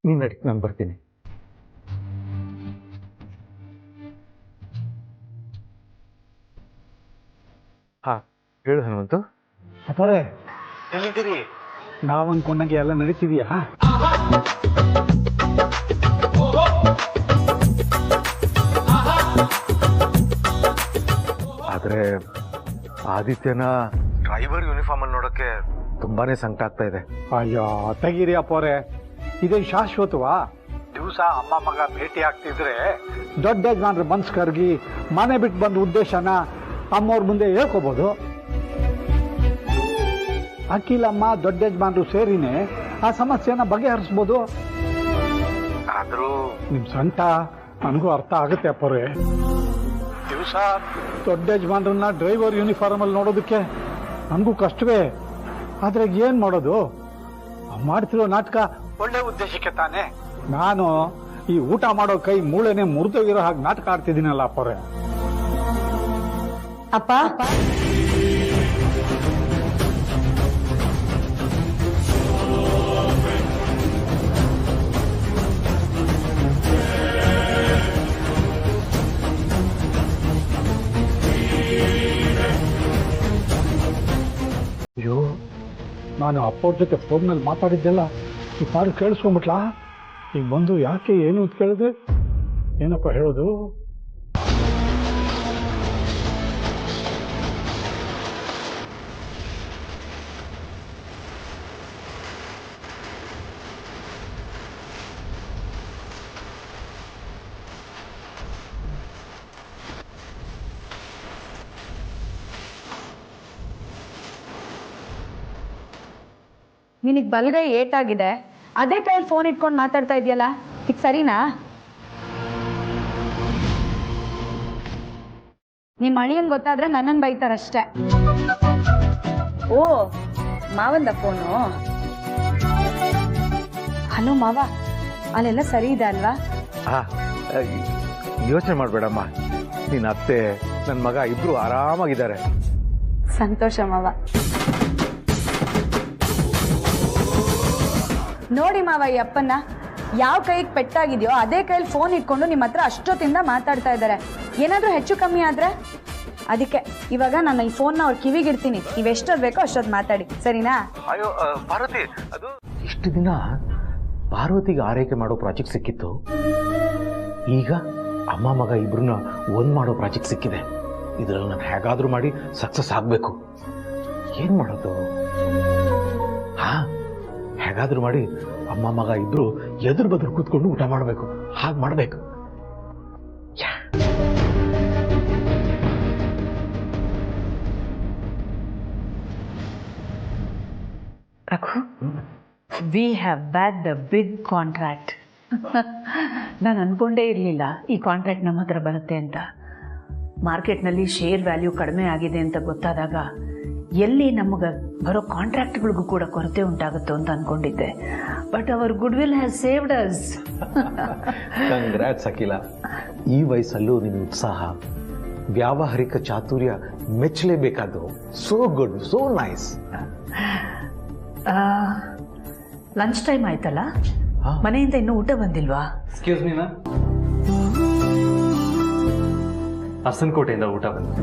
ನೀನು ನಡಿ, ನಾನು ಬರ್ತೀನಿ. ಹಾಂ ಹೇಳು ಹನುಮಂತು. ಅಪ್ಪರೇ ಎಲ್ಲಿದ್ದೀರಿ? ನಾವು ಅಂದ್ಕೊಂಡಂಗೆ ಎಲ್ಲ ನಡೀತಿದೆಯಾ? ಆದರೆ ಆದಿತ್ಯನ ಡ್ರೈವರ್ ಯೂನಿಫಾರ್ಮಲ್ಲಿ ನೋಡೋಕ್ಕೆ ತುಂಬಾನೇ ಸಂಕಟ ಆಗ್ತಾ ಇದೆ. ಅಯ್ಯೋ ತೆಗೀರಿ ಅಪ್ಪರೇ, ಇದೇ ಶಾಶ್ವತವಾ? ದಿವಸ ಅಮ್ಮ ಮಗ ಭೇಟಿ ಆಗ್ತಿದ್ರೆ ದೊಡ್ಡ ಯಜಮಾನ್ರ ಮನ್ಸು ಕರಗಿ ಮನೆ ಬಿಟ್ಟು ಬಂದ ಉದ್ದೇಶನ ಅಮ್ಮವ್ರ ಮುಂದೆ ಹೇಳ್ಕೋಬೋದು. ಅಖಿಲಮ್ಮ ದೊಡ್ಡ ಯಜಮಾನ್ರು ಸೇರಿನೇ ಆ ಸಮಸ್ಯೆನ ಬಗೆಹರಿಸ್ಬೋದು. ಆದರೂ ನಿಮ್ಮ ಸಂಕಟ ನನಗೂ ಅರ್ಥ ಆಗುತ್ತೆ ಅಪ್ಪರೇ. ದಿವಸ ದೊಡ್ಡ ಯಜಮಾನ್ರನ್ನ ಡ್ರೈವರ್ ಯೂನಿಫಾರ್ಮಲ್ಲಿ ನೋಡೋದಕ್ಕೆ ನನಗೂ ಕಷ್ಟವೇ. ಆದ್ರೆ ಏನು ಮಾಡೋದು? ಮಾಡ್ತಿರೋ ನಾಟಕ ಒಳ್ಳೆ ಉದ್ದೇಶಕ್ಕೆ ತಾನೆ. ನಾನು ಈ ಊಟ ಮಾಡೋ ಕೈ ಮೂಳೆನೆ ಮುರಿದೋಗಿರೋ ಹಾಗೆ ನಾಟಕ ಆಡ್ತಿದ್ದೀನಲ್ಲ ಅಪ್ಪರೇ. ಅಪ್ಪ ಅಯ್ಯೋ, ನಾನು ಅಪ್ಪವ್ರ ಜೊತೆ ಫೋನ್ನಲ್ಲಿ ಮಾತಾಡಿದ್ದೆಲ್ಲ ಈ ಪಾಡು ಕೇಳಿಸ್ಕೊಂಡ್ಬಿಟ್ಲಾ? ಈಗ ಬಂದು ಯಾಕೆ ಏನು ಅಂತ ಕೇಳಿದ್ರೆ ಏನಪ್ಪ ಹೇಳೋದು? ನಿನಗೆ ಬಲಗೈ ಏಟಾಗಿದೆ, ಅದೇ ಕೈಯಲ್ಲಿ ಫೋನ್ ಇಟ್ಕೊಂಡು ಮಾತಾಡ್ತಾ ಇದೆಯಲ್ಲ, ಈಗ ಸರಿನಾ? ನಿಮ್ಮ ಅಳಿಯಂಗೆ ಗೊತ್ತಾದ್ರೆ ನನ್ನನ್ನು ಬೈತಾರಷ್ಟೇ. ಓ ಮಾವಂದ ಫೋನು? ಹಲೋ ಮಾವ, ಅಲ್ಲೆಲ್ಲ ಸರಿ ಇದೆ ಅಲ್ವಾ? ಯೋಚನೆ ಮಾಡಬೇಡಮ್ಮ, ನಿನ್ನ ಅತ್ತೆ ನನ್ನ ಮಗ ಇಬ್ರು ಆರಾಮಾಗಿದ್ದಾರೆ. ಸಂತೋಷ ಮಾವ. ನೋಡಿ ಮಾವ, ಈ ಅಪ್ಪನ್ನ ಯಾವ ಕೈಗೆ ಪೆಟ್ಟಾಗಿದೆಯೋ ಅದೇ ಕೈಯಲ್ಲಿ ಫೋನ್ ಇಟ್ಕೊಂಡು ನಿಮ್ಮ ಹತ್ರ ಅಷ್ಟೊತ್ತಿಂದ ಮಾತಾಡ್ತಾ ಇದ್ದಾರೆ. ಏನಾದರೂ ಹೆಚ್ಚು ಕಮ್ಮಿ ಆದರೆ ಅದಕ್ಕೆ ಇವಾಗ ನಾನು ಈ ಫೋನ್ನ ಅವ್ರ ಕಿವಿಗಿಡ್ತೀನಿ. ನೀವು ಎಷ್ಟೊತ್ತು ಬೇಕೋ ಅಷ್ಟೊತ್ತು ಮಾತಾಡಿ, ಸರಿನಾ? ಅಯ್ಯೋ ಪಾರ್ವತಿ, ಅದು ಇಷ್ಟು ದಿನ ಪಾರ್ವತಿಗೆ ಆರೈಕೆ ಮಾಡೋ ಪ್ರಾಜೆಕ್ಟ್ ಸಿಕ್ಕಿತ್ತು. ಈಗ ಅಮ್ಮ ಮಗ ಇಬ್ರನ್ನ ಒಂದ್ ಮಾಡೋ ಪ್ರಾಜೆಕ್ಟ್ ಸಿಕ್ಕಿದೆ. ಇದರಲ್ಲಿ ನಾನು ಹೇಗಾದ್ರೂ ಮಾಡಿ ಸಕ್ಸಸ್ ಆಗಬೇಕು. ಏನ್ ಮಾಡೋದು? ಹಾ, ಹೇಗಾದ್ರೂ ಮಾಡಿ ಅಮ್ಮ ಮಗ ಇಬ್ರು ಎದುರು ಬದುರು ಕೂತ್ಕೊಂಡು ಊಟ ಮಾಡಬೇಕು. ಹಾಗೆ ಮಾಡಬೇಕು. Raghu, we have bagged the big contract. ನಾನು ಅಂದ್ಕೊಂಡೇ ಇರಲಿಲ್ಲ ಈ ಕಾಂಟ್ರಾಕ್ಟ್ ನಮ್ಮ ಹತ್ರ ಬರುತ್ತೆ ಅಂತ. ಮಾರ್ಕೆಟ್ನಲ್ಲಿ ಶೇರ್ ವ್ಯಾಲ್ಯೂ ಕಡಿಮೆ ಆಗಿದೆ ಅಂತ ಗೊತ್ತಾದಾಗ ಎಲ್ಲಿ ನಮಗೆ ಬರೋ ಕಾಂಟ್ರಾಕ್ಟ್ಗಳಿಗೂ ಕೂಡ ಕೊರತೆ ಉಂಟಾಗುತ್ತೋ ಅಂತ ಅನ್ಕೊಂಡಿದ್ದೆ. But our goodwill has saved us. Congrats Akhila. ಈ ವಯಸ್ಸಲ್ಲೂ ನಿನ್ನ ಉತ್ಸಾಹ, ವ್ಯಾವಹಾರಿಕ ಚಾತುರ್ಯ ಮೆಚ್ಚಲೇಬೇಕಾದ್ದು. So good, so nice. Lunch time ಆಯ್ತಲ್ಲ, ಮನೆಯಿಂದ ಇನ್ನೂ ಊಟ ಬಂದಿಲ್ವಾ? ಎಕ್ಸ್ಕ್ಯೂಸ್ ಮೀ ಮ್ಯಾಮ್, ಅರ್ಸನ್ಕೋಟೆಯಿಂದ ಊಟ ಬಂದಿದೆ.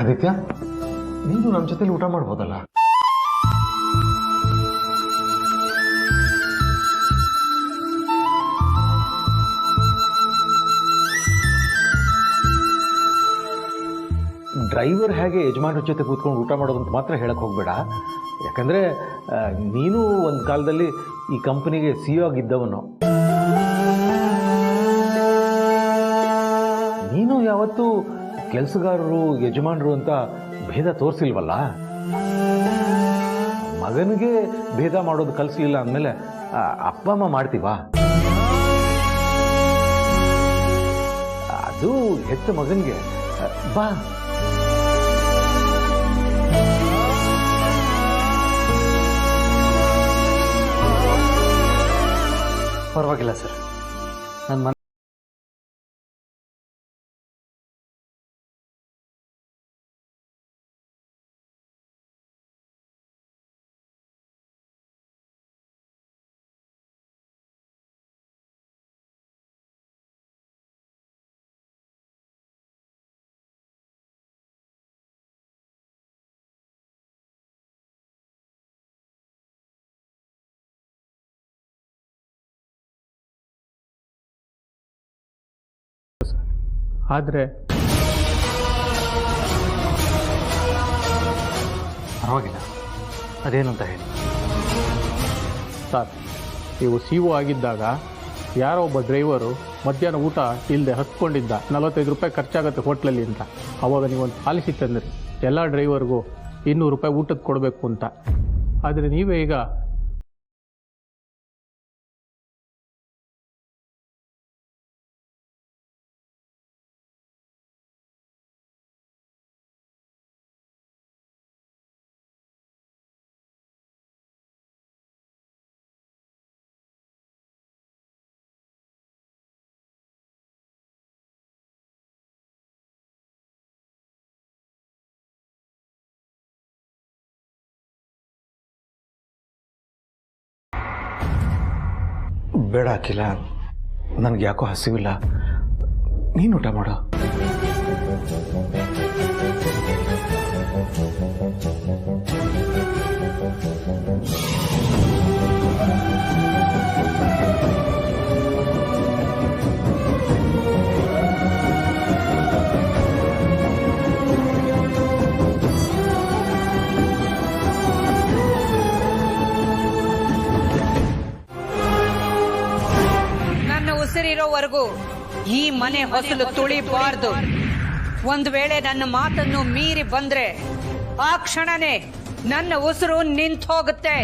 ಆದಿತ್ಯ, ನೀನು ನಮ್ಮ ಜೊತೆಲಿ ಊಟ ಮಾಡ್ಬೋದಲ್ಲ? ಡ್ರೈವರ್ ಹೇಗೆ ಯಜಮಾನ್ರ ಜೊತೆ ಕೂತ್ಕೊಂಡು ಊಟ ಮಾಡೋದಂತ ಮಾತ್ರ ಹೇಳಕ್ ಹೋಗ್ಬೇಡ. ಯಾಕಂದ್ರೆ ನೀನು ಒಂದು ಕಾಲದಲ್ಲಿ ಈ ಕಂಪನಿಗೆ CEO ಆಗಿದ್ದವನು. ನೀನು ಯಾವತ್ತೂ ಕೆಲಸಗಾರರು ಯಜಮಾನರು ಅಂತ ಭೇದ ತೋರಿಸಿಲ್ವಲ್ಲ. ಮಗನಿಗೆ ಭೇದ ಮಾಡೋದು ಕಲಿಸಲಿಲ್ಲ ಅಂದಮೇಲೆ ಅಪ್ಪ ಅಮ್ಮ ಮಾಡ್ತೀವಾ? ಅದು ಹೆತ್ತ ಮಗನಿಗೆ. ಬಾ. ಪರವಾಗಿಲ್ಲ ಸರ್, ನನ್ನ ಆದರೆ ಪರವಾಗಿಲ್ಲ, ಅದೇನು ಅಂತ ಹೇಳಿ. ಸರ್, ನೀವು CEO ಆಗಿದ್ದಾಗ ಯಾರೋ ಒಬ್ಬ ಡ್ರೈವರು ಮಧ್ಯಾಹ್ನ ಊಟ ಇಲ್ಲದೆ ಹತ್ಕೊಂಡಿದ್ದ, 45 ರೂಪಾಯಿ ಖರ್ಚಾಗುತ್ತೆ ಹೋಟ್ಲಲ್ಲಿ ಅಂತ. ಅವಾಗ ನೀವೊಂದು ಪಾಲಿಸಿ ತಂದ್ರಿ, ಎಲ್ಲ ಡ್ರೈವರ್ಗೂ 200 ರೂಪಾಯಿ ಊಟಕ್ಕೆ ಕೊಡಬೇಕು ಅಂತ. ಆದರೆ ನೀವೇ ಈಗ ಬೇಡ ಅಖಿಲ, ನನಗೆ ಯಾಕೋ ಹಸಿವಿಲ್ಲ. ನೀನು ಊಟ ಮಾಡು. ಉಸಿರಿರೋವರೆಗೂ ಈ ಮನೆ ಹೊಸಲು ತುಳಿಬಾರ್ದು. ಒಂದು ವೇಳೆ ನನ್ನ ಮಾತನ್ನು ಮೀರಿ ಬಂದ್ರೆ ಆ ಕ್ಷಣನೇ ನನ್ನ ಉಸಿರು ನಿಂತು ಹೋಗುತ್ತೆ.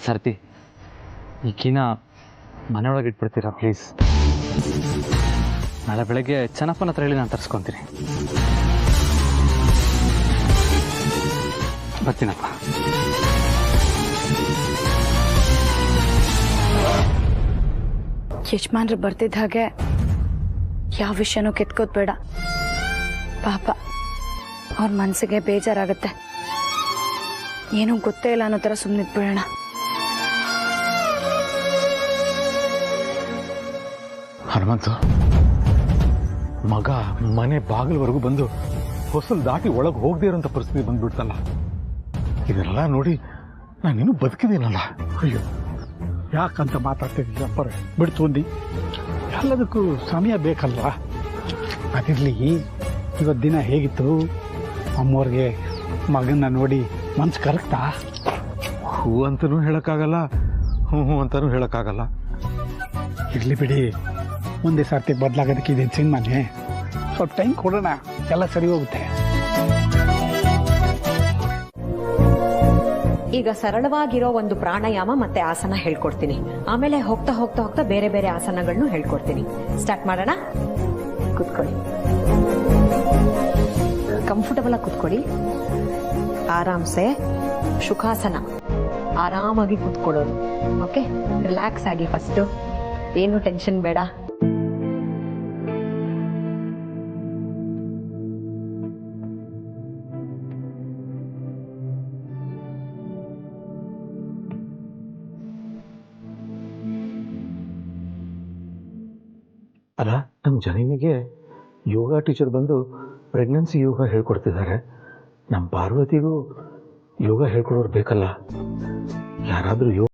ಸರ್ತಿ, ಈ ಕೀನ ಮನೆಯೊಳಗೆ ಇಟ್ಬಿಡ್ತೀರಾ ಪ್ಲೀಸ್? ನಾಳೆ ಬೆಳಗ್ಗೆ ಚೆನ್ನಪ್ಪನ ಹತ್ರ ಹೇಳಿ ನಾನು ತರಿಸ್ಕೊತೀನಿ. ಬರ್ತೀನಪ್ಪ. ಯಜಮಾನ್ರು ಬರ್ತಿದ್ದ ಹಾಗೆ ಯಾವ ವಿಷಯನೂ ಕಿತ್ಕೋದ್ ಬೇಡ. ಪಾಪ ಅವ್ರ ಮನಸ್ಸಿಗೆ ಬೇಜಾರಾಗುತ್ತೆ. ಏನೂ ಗೊತ್ತೇ ಇಲ್ಲ ಅನ್ನೋ ಥರ ಸುಮ್ಮನಿದ್ಬಿಡೋಣ. ಹನುಮಂತು, ಮಗ ಮನೆ ಬಾಗಿಲವರೆಗೂ ಬಂದು ಹೊಸಲು ದಾಟಿ ಒಳಗೆ ಹೋಗದೇ ಇರೋಂಥ ಪರಿಸ್ಥಿತಿ ಬಂದ್ಬಿಡ್ತಲ್ಲ. ಇದನ್ನೆಲ್ಲ ನೋಡಿ ನಾನಿನ್ನೂ ಬದುಕಿದ್ದೀನಲ್ಲ. ಅಯ್ಯೋ, ಯಾಕಂತ ಮಾತಾಡ್ತಿದ್ದೀವಿ ಅಪ್ಪರೇ? ಬಿಡ್ತು ಒಂದಿ, ಎಲ್ಲದಕ್ಕೂ ಸಮಯ ಬೇಕಲ್ವಾ? ಅದಿರಲಿ, ಇವತ್ತು ದಿನ ಹೇಗಿತ್ತು? ಅಮ್ಮವ್ರಿಗೆ ಮಗನ್ನ ನೋಡಿ ಮನ್ಸು ಕರಗ್ತಾ? ಹೂ ಅಂತನೂ ಹೇಳೋಕ್ಕಾಗಲ್ಲ, ಹ್ಞೂ ಅಂತನೂ ಹೇಳೋಕ್ಕಾಗಲ್ಲ. ಇರಲಿ ಬಿಡಿ, ಒಂದೇ ಸರ್ತಿ ಬದಲಾಗೋದಕ್ಕೆ ಇದೇನು ಸಿನಿಮಾನೆ. ಸ್ವಲ್ಪ ಟೈಮ್ ಕೊಡೋಣ, ಎಲ್ಲ ಸರಿ ಹೋಗುತ್ತೆ. ಈಗ ಸರಳವಾಗಿರೋ ಒಂದು ಪ್ರಾಣಾಯಾಮ ಮತ್ತೆ ಆಸನ ಹೇಳ್ಕೊಡ್ತೀನಿ. ಆಮೇಲೆ ಹೋಗ್ತಾ ಹೋಗ್ತಾ ಹೋಗ್ತಾ ಬೇರೆ ಬೇರೆ ಆಸನಗಳನ್ನು ಹೇಳ್ಕೊಡ್ತೀನಿ. ಸ್ಟಾರ್ಟ್ ಮಾಡೋಣ. ಕೂತ್ಕೊಳ್ಳಿ, ಕಂಫರ್ಟಬಲ್ ಆಗಿ ಕೂತ್ಕೊಳ್ಳಿ. ಆರಾಮ್ಸೆ ಸುಖಾಸನ, ಆರಾಮಾಗಿ ಕೂತ್ಕೊಳ್ಳೋದು. ಓಕೆ, ರಿಲ್ಯಾಕ್ಸ್ ಆಗಿ. ಫಸ್ಟ್ ಏನು ಟೆನ್ಷನ್ ಬೇಡ. ಅಲ್ಲ, ನಮ್ಮ ಜನನಿಗೆ ಯೋಗ ಟೀಚರ್ ಬಂದು ಪ್ರೆಗ್ನೆನ್ಸಿ ಯೋಗ ಹೇಳ್ಕೊಡ್ತಿದ್ದಾರೆ. ನಮ್ಮ ಪಾರ್ವತಿಗೂ ಯೋಗ ಹೇಳ್ಕೊಡೋರು ಬೇಕಲ್ಲ. ಯಾರಾದರೂ ಯೋಗ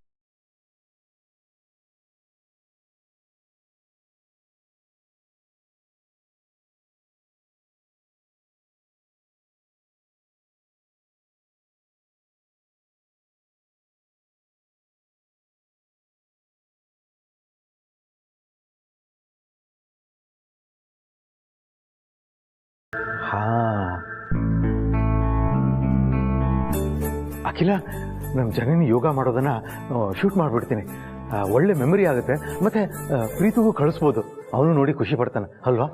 ಅಖಿಲ, ನಮ್ಮ ಜನನಿ ಯೋಗ ಮಾಡೋದನ್ನ ಶೂಟ್ ಮಾಡಿಬಿಡ್ತೀನಿ. ಒಳ್ಳೆ ಮೆಮೊರಿ ಆಗುತ್ತೆ. ಮತ್ತೆ ಪ್ರೀತಿಗೂ ಕಳಿಸ್ಬೋದು, ಅವನು ನೋಡಿ ಖುಷಿ ಪಡ್ತಾನೆ ಅಲ್ವಾ?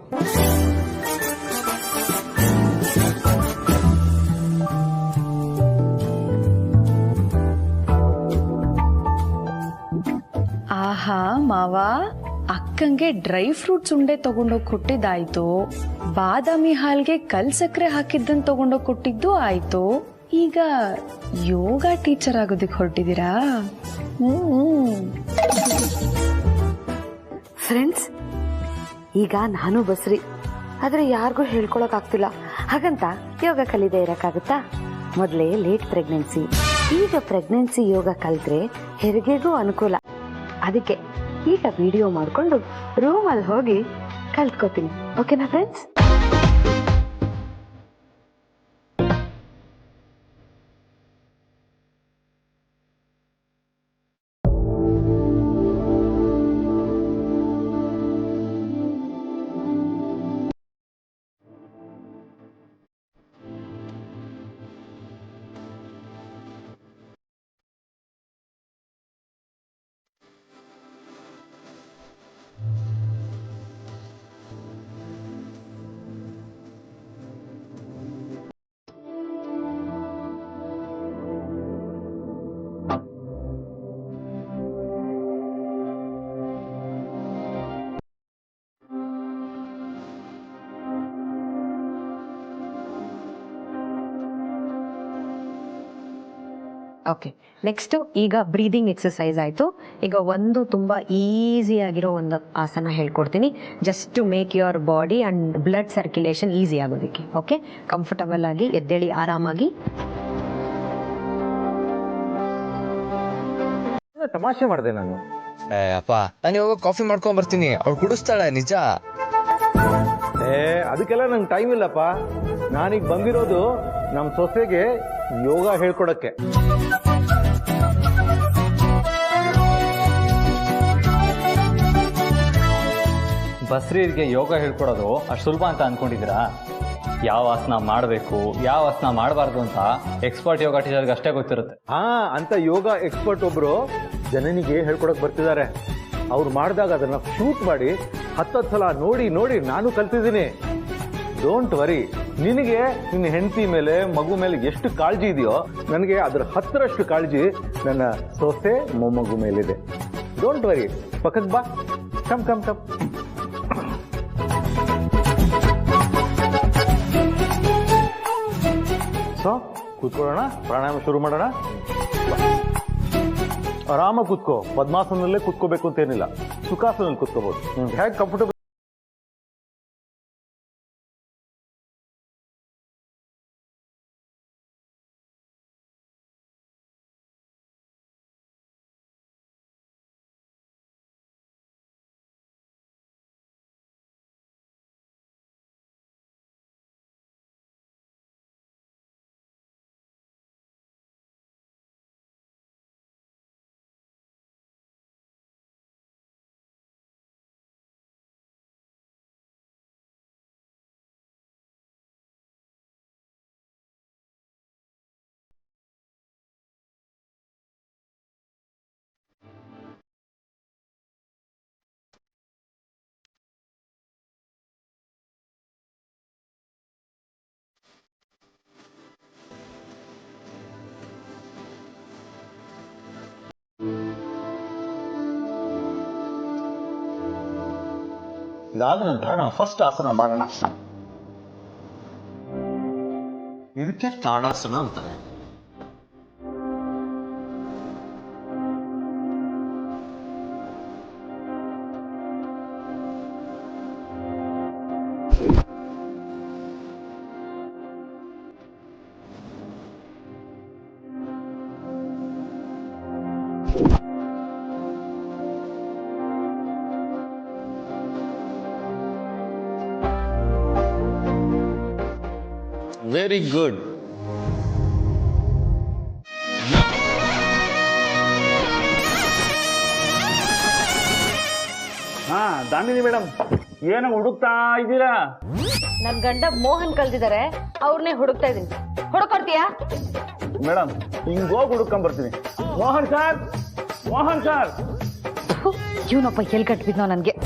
ಆಹಾ ಮಾವ, ಅಕ್ಕಂಗೆ ಡ್ರೈ ಫ್ರೂಟ್ಸ್ ಉಂಡೆ ತಗೊಂಡೋಗಿ ಕೊಟ್ಟಿದ್ದಾಯ್ತು, ಬಾದಾಮಿ ಹಾಲ್ಗೆ ಕಲ್ ಸಕ್ಕರೆ ಹಾಕಿದ್ದನ್ನು ತಗೊಂಡೋಗಿ ಕೊಟ್ಟಿದ್ದು ಆಯ್ತು. ಈಗ ಯೋಗ ಟೀಚರ್ ಆಗೋದಕ್ಕೆ ಹೊರಟಿದ್ದೀರಾ? ಫ್ರೆಂಡ್ಸ್, ಈಗ ನಾನು ಬಸ್ರಿ, ಆದ್ರೆ ಯಾರಿಗೂ ಹೇಳ್ಕೊಳಕ್ ಆಗ್ತಿಲ್ಲ. ಹಾಗಂತ ಯೋಗ ಕಲಿದೇ ಇರಕ್ಕಾಗುತ್ತಾ? ಮೊದಲೇ ಲೇಟ್ ಪ್ರೆಗ್ನೆನ್ಸಿ, ಈಗ ಪ್ರೆಗ್ನೆನ್ಸಿ ಯೋಗ ಕಲಿತ್ರೆ ಹೆರಿಗೆಗೂ ಅನುಕೂಲ. ಅದಕ್ಕೆ ಈಗ ವಿಡಿಯೋ ಮಾಡ್ಕೊಂಡು ರೂಮಲ್ಲಿ ಹೋಗಿ ಕಲ್ತ್ಕೋತೀನಿ. ಓಕೆನಾ ಫ್ರೆಂಡ್ಸ್? ಓಕೆ, ನೆಕ್ಸ್ಟ್ ಈಗ ಬ್ರೀದಿಂಗ್ ಎಕ್ಸಸೈಸ್ ಆಯಿತು. ಈಗ ಒಂದು ತುಂಬ ಈಸಿ ಆಗಿರೋ ಒಂದು ಆಸನ ಹೇಳ್ಕೊಡ್ತೀನಿ, just to make your body and blood circulation easy ಆಗೋದಕ್ಕೆ. ಓಕೆ, ಕಂಫರ್ಟಬಲ್ ಆಗಿ ಎದ್ದೇಳಿ ಆರಾಮಾಗಿ. ತಮಾಷೆ ಮಾಡಿದೆ ನಾನು. ಅಪ್ಪ, ನಾನು ಇವಾಗ ಕಾಫಿ ಮಾಡ್ಕೊಂಡ್ ಬರ್ತೀನಿ, ಅವ್ಳು ಕುಡಿಸ್ತಾಳೆ ನಿಜ. ಅದಕ್ಕೆಲ್ಲ ನಂಗೆ ಟೈಮ್ ಇಲ್ಲಪ್ಪ. ನಾನೀಗ ಬಂದಿರೋದು ನಮ್ಮ ಸೊಸೆಗೆ ಯೋಗ ಹೇಳ್ಕೊಡಕ್ಕೆ. ಬಸ್ರೀರ್ಗೆ ಯೋಗ ಹೇಳ್ಕೊಡೋದು ಅಷ್ಟು ಸುಲಭ ಅಂತ ಅನ್ಕೊಂಡಿದ್ದೀರಾ? ಯಾವ ಆಸನ ಮಾಡಬೇಕು, ಯಾವ ಆಸನ ಮಾಡಬಾರ್ದು ಅಂತ ಎಕ್ಸ್ಪರ್ಟ್ ಯೋಗ ಟೀಚರ್ಗೆ ಅಷ್ಟೇ ಗೊತ್ತಿರುತ್ತೆ. ಅಂತ ಯೋಗ ಎಕ್ಸ್ಪರ್ಟ್ ಒಬ್ರು ಜನನಿಗೆ ಹೇಳ್ಕೊಡಕ್ ಬರ್ತಿದ್ದಾರೆ. ಅವ್ರು ಮಾಡಿದಾಗ ಅದನ್ನ ಶೂಟ್ ಮಾಡಿ 10 ಸಲ ನೋಡಿ ನೋಡಿ ನಾನು ಕಲ್ತಿದ್ದೀನಿ. ಡೋಂಟ್ ವರಿ, ನಿನಗೆ ನಿನ್ನ ಹೆಂಡತಿ ಮೇಲೆ ಮಗು ಮೇಲೆ ಎಷ್ಟು ಕಾಳಜಿ ಇದೆಯೋ ನನಗೆ ಅದರ 10ರಷ್ಟು ಕಾಳಜಿ ನನ್ನ ಸೊಸೆ ಮೊಮ್ಮಗು ಮೇಲಿದೆ. ಡೋಂಟ್ ವರಿ, ಪಕ್ಕಕ್ಕೆ ಬಾ. Come come come. ಸೊ ಕೂತ್ಕೊಳ್ಳೋಣ, ಪ್ರಾಣಾಯಾಮ ಶುರು ಮಾಡೋಣ. ಆರಾಮಾಗಿ ಕೂತ್ಕೋ, ಪದ್ಮಾಸನದಲ್ಲೇ ಕೂತ್ಕೋಬೇಕು ಅಂತೇನಿಲ್ಲ. ಸುಖಾಸನ ಕೂತ್ಕೋಬಹುದು ನಿಮ್ಗೆ ಹೇಗೆ ಕಂಫರ್ಟಬಲ್. ಇದಾದ ನಂತರ ನಾವು ಫಸ್ಟ್ ಆಸನ ಮಾಡೋಣ. ಇದಕ್ಕೆ ತಾಡಾಸನ ಅಂತಾರೆ. Very good. ಹಾ ದಾಮಿನಿ ಮೇಡಮ್, ಏನೋ ಹುಡುಕ್ತಾ ಇದ್ದೀರಾ? ನನ್ ಗಂಡ ಮೋಹನ್ ಕಳ್ದಿದ್ದಾರೆ, ಅವ್ರನ್ನೇ ಹುಡುಕ್ತಾ ಇದೀನಿ. ಹುಡುಕೊಡ್ತೀಯಾ? ಮೇಡಮ್ ಹಿಂಗೋಗಿ ಹುಡುಕೊಂಡ್ ಬರ್ತೀನಿ. Mohan sir, Mohan sir. ಇವನೊಬ್ಬ ಎಲ್ ಕಟ್ಬಿದ್ನೋ ನನ್ಗೆ.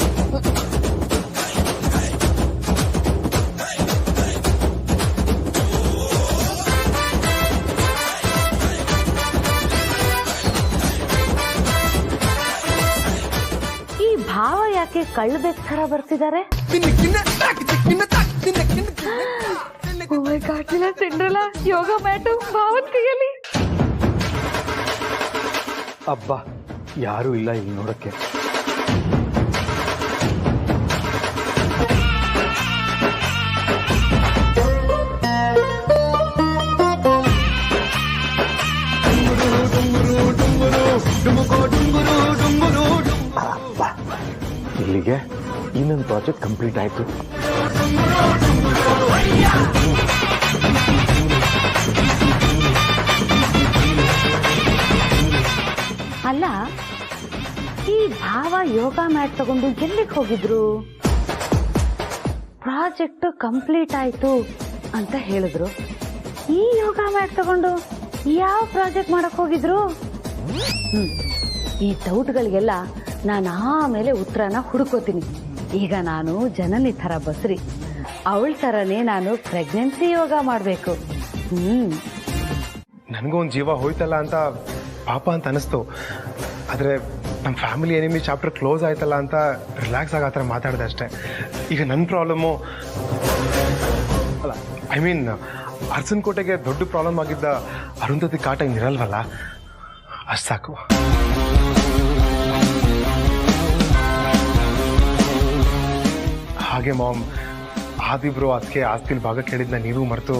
ಭಾವ ಯಾಕೆ ಕಳ್ಳಬೇಕು ತರ ಬರ್ತಿದ್ದಾರೆ? ಸಿಂಡ್ರಲ್ಲ ಯೋಗ ಮ್ಯಾಟು ಭಾವನ್ ಕೈಯಲ್ಲಿ. ಅಬ್ಬಾ, ಯಾರೂ ಇಲ್ಲ ಇಲ್ಲಿ ನೋಡಕ್ಕೆ. ಇಲ್ಲಿಗೆ ಇನ್ನೊಂದು ಪ್ರಾಜೆಕ್ಟ್ ಕಂಪ್ಲೀಟ್ ಆಯ್ತು. ಅಲ್ಲ, ಈ ಭಾವ ಯೋಗ ಮ್ಯಾಟ್ ತಗೊಂಡು ಎಲ್ಲಿಗೆ ಹೋಗಿದ್ರು? ಪ್ರಾಜೆಕ್ಟ್ ಕಂಪ್ಲೀಟ್ ಆಯ್ತು ಅಂತ ಹೇಳಿದ್ರು. ಈ ಯೋಗ ಮ್ಯಾಟ್ ತಗೊಂಡು ಯಾವ ಪ್ರಾಜೆಕ್ಟ್ ಮಾಡಕ್ ಹೋಗಿದ್ರು? ಈ ಡೌಟ್ಗಳಿಗೆಲ್ಲ ನಾನು ಆಮೇಲೆ ಉತ್ತರನ ಹುಡುಕೋತೀನಿ. ಈಗ ನಾನು ಜನನಿ ಥರ ಬಸ್ರಿ, ಅವಳ ಥರನೇ ನಾನು ಪ್ರೆಗ್ನೆನ್ಸಿ ಯೋಗ ಮಾಡಬೇಕು. ನನಗೂ ಒಂದು ಜೀವ ಹೋಯ್ತಲ್ಲ ಅಂತ ಪಾಪ ಅಂತ ಅನಿಸ್ತು. ಆದರೆ ನಮ್ಮ ಫ್ಯಾಮಿಲಿ ಎನಿಮಿ ಚಾಪ್ಟರ್ ಕ್ಲೋಸ್ ಆಯ್ತಲ್ಲ ಅಂತ ರಿಲ್ಯಾಕ್ಸ್ ಆಗೋ ಥರ ಮಾತಾಡಿದೆ ಅಷ್ಟೇ. ಈಗ ನನ್ನ ಪ್ರಾಬ್ಲಮ್ಮು ಅಲ್ಲ, ಐ ಮೀನ್ ಅರಸನಕೋಟೆಗೆ ದೊಡ್ಡ ಪ್ರಾಬ್ಲಮ್ ಆಗಿದ್ದ ಅರುಂಧತಿ ಕಾಟ ಇನ್ನಿರಲ್ವಲ್ಲ, ಅಷ್ಟು ಸಾಕು. ಹಾಗೆ ಮಾಮ್, ಆದಿಬ್ರು ಅದಕ್ಕೆ ಆಸ್ತಿಲಿ ಭಾಗ ಕೇಳಿದ್ನ ನೀವು ಮರೆತು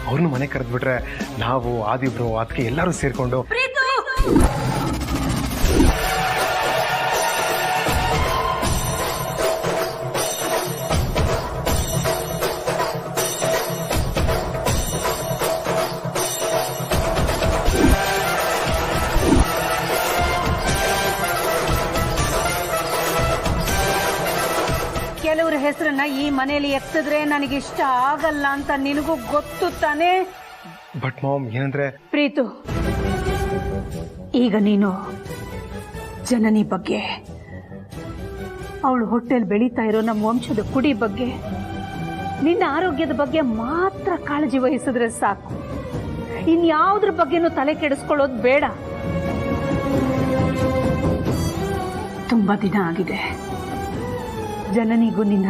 ಅವ್ರನ್ನ ಮನೆ ಕರೆದ್ಬಿಟ್ರೆ ನಾವು ಆದಿಬ್ರು ಅದಕ್ಕೆ ಎಲ್ಲರೂ ಸೇರ್ಕೊಂಡು ಕೆಲವ್ರ ಹೆಸರನ್ನ ಈ ಮನೆಯಲ್ಲಿ ಎತ್ತಿದ್ರೆ ನನಗಿಷ್ಟ ಆಗಲ್ಲ ಅಂತ ನಿನಗೂ ಗೊತ್ತು ತಾನೇ? ಬಟ್ ಮಾಮ್, ಏನಂದ್ರೆ ಪ್ರೀತು, ಈಗ ನೀನು ಜನನಿ ಬಗ್ಗೆ, ಅವಳು ಹೊಟ್ಟೆಲ್ ಬೆಳೀತಾ ಇರೋ ನಮ್ಮ ವಂಶದ ಕುಡಿ ಬಗ್ಗೆ, ನಿನ್ನ ಆರೋಗ್ಯದ ಬಗ್ಗೆ ಮಾತ್ರ ಕಾಳಜಿ ವಹಿಸಿದ್ರೆ ಸಾಕು. ಇನ್ಯಾವುದ್ರ ಬಗ್ಗೆನೂ ತಲೆ ಕೆಡಿಸ್ಕೊಳ್ಳೋದು ಬೇಡ. ತುಂಬಾ ದಿನ ಆಗಿದೆ. ಜನನಿಗೂ ನಿನ್ನ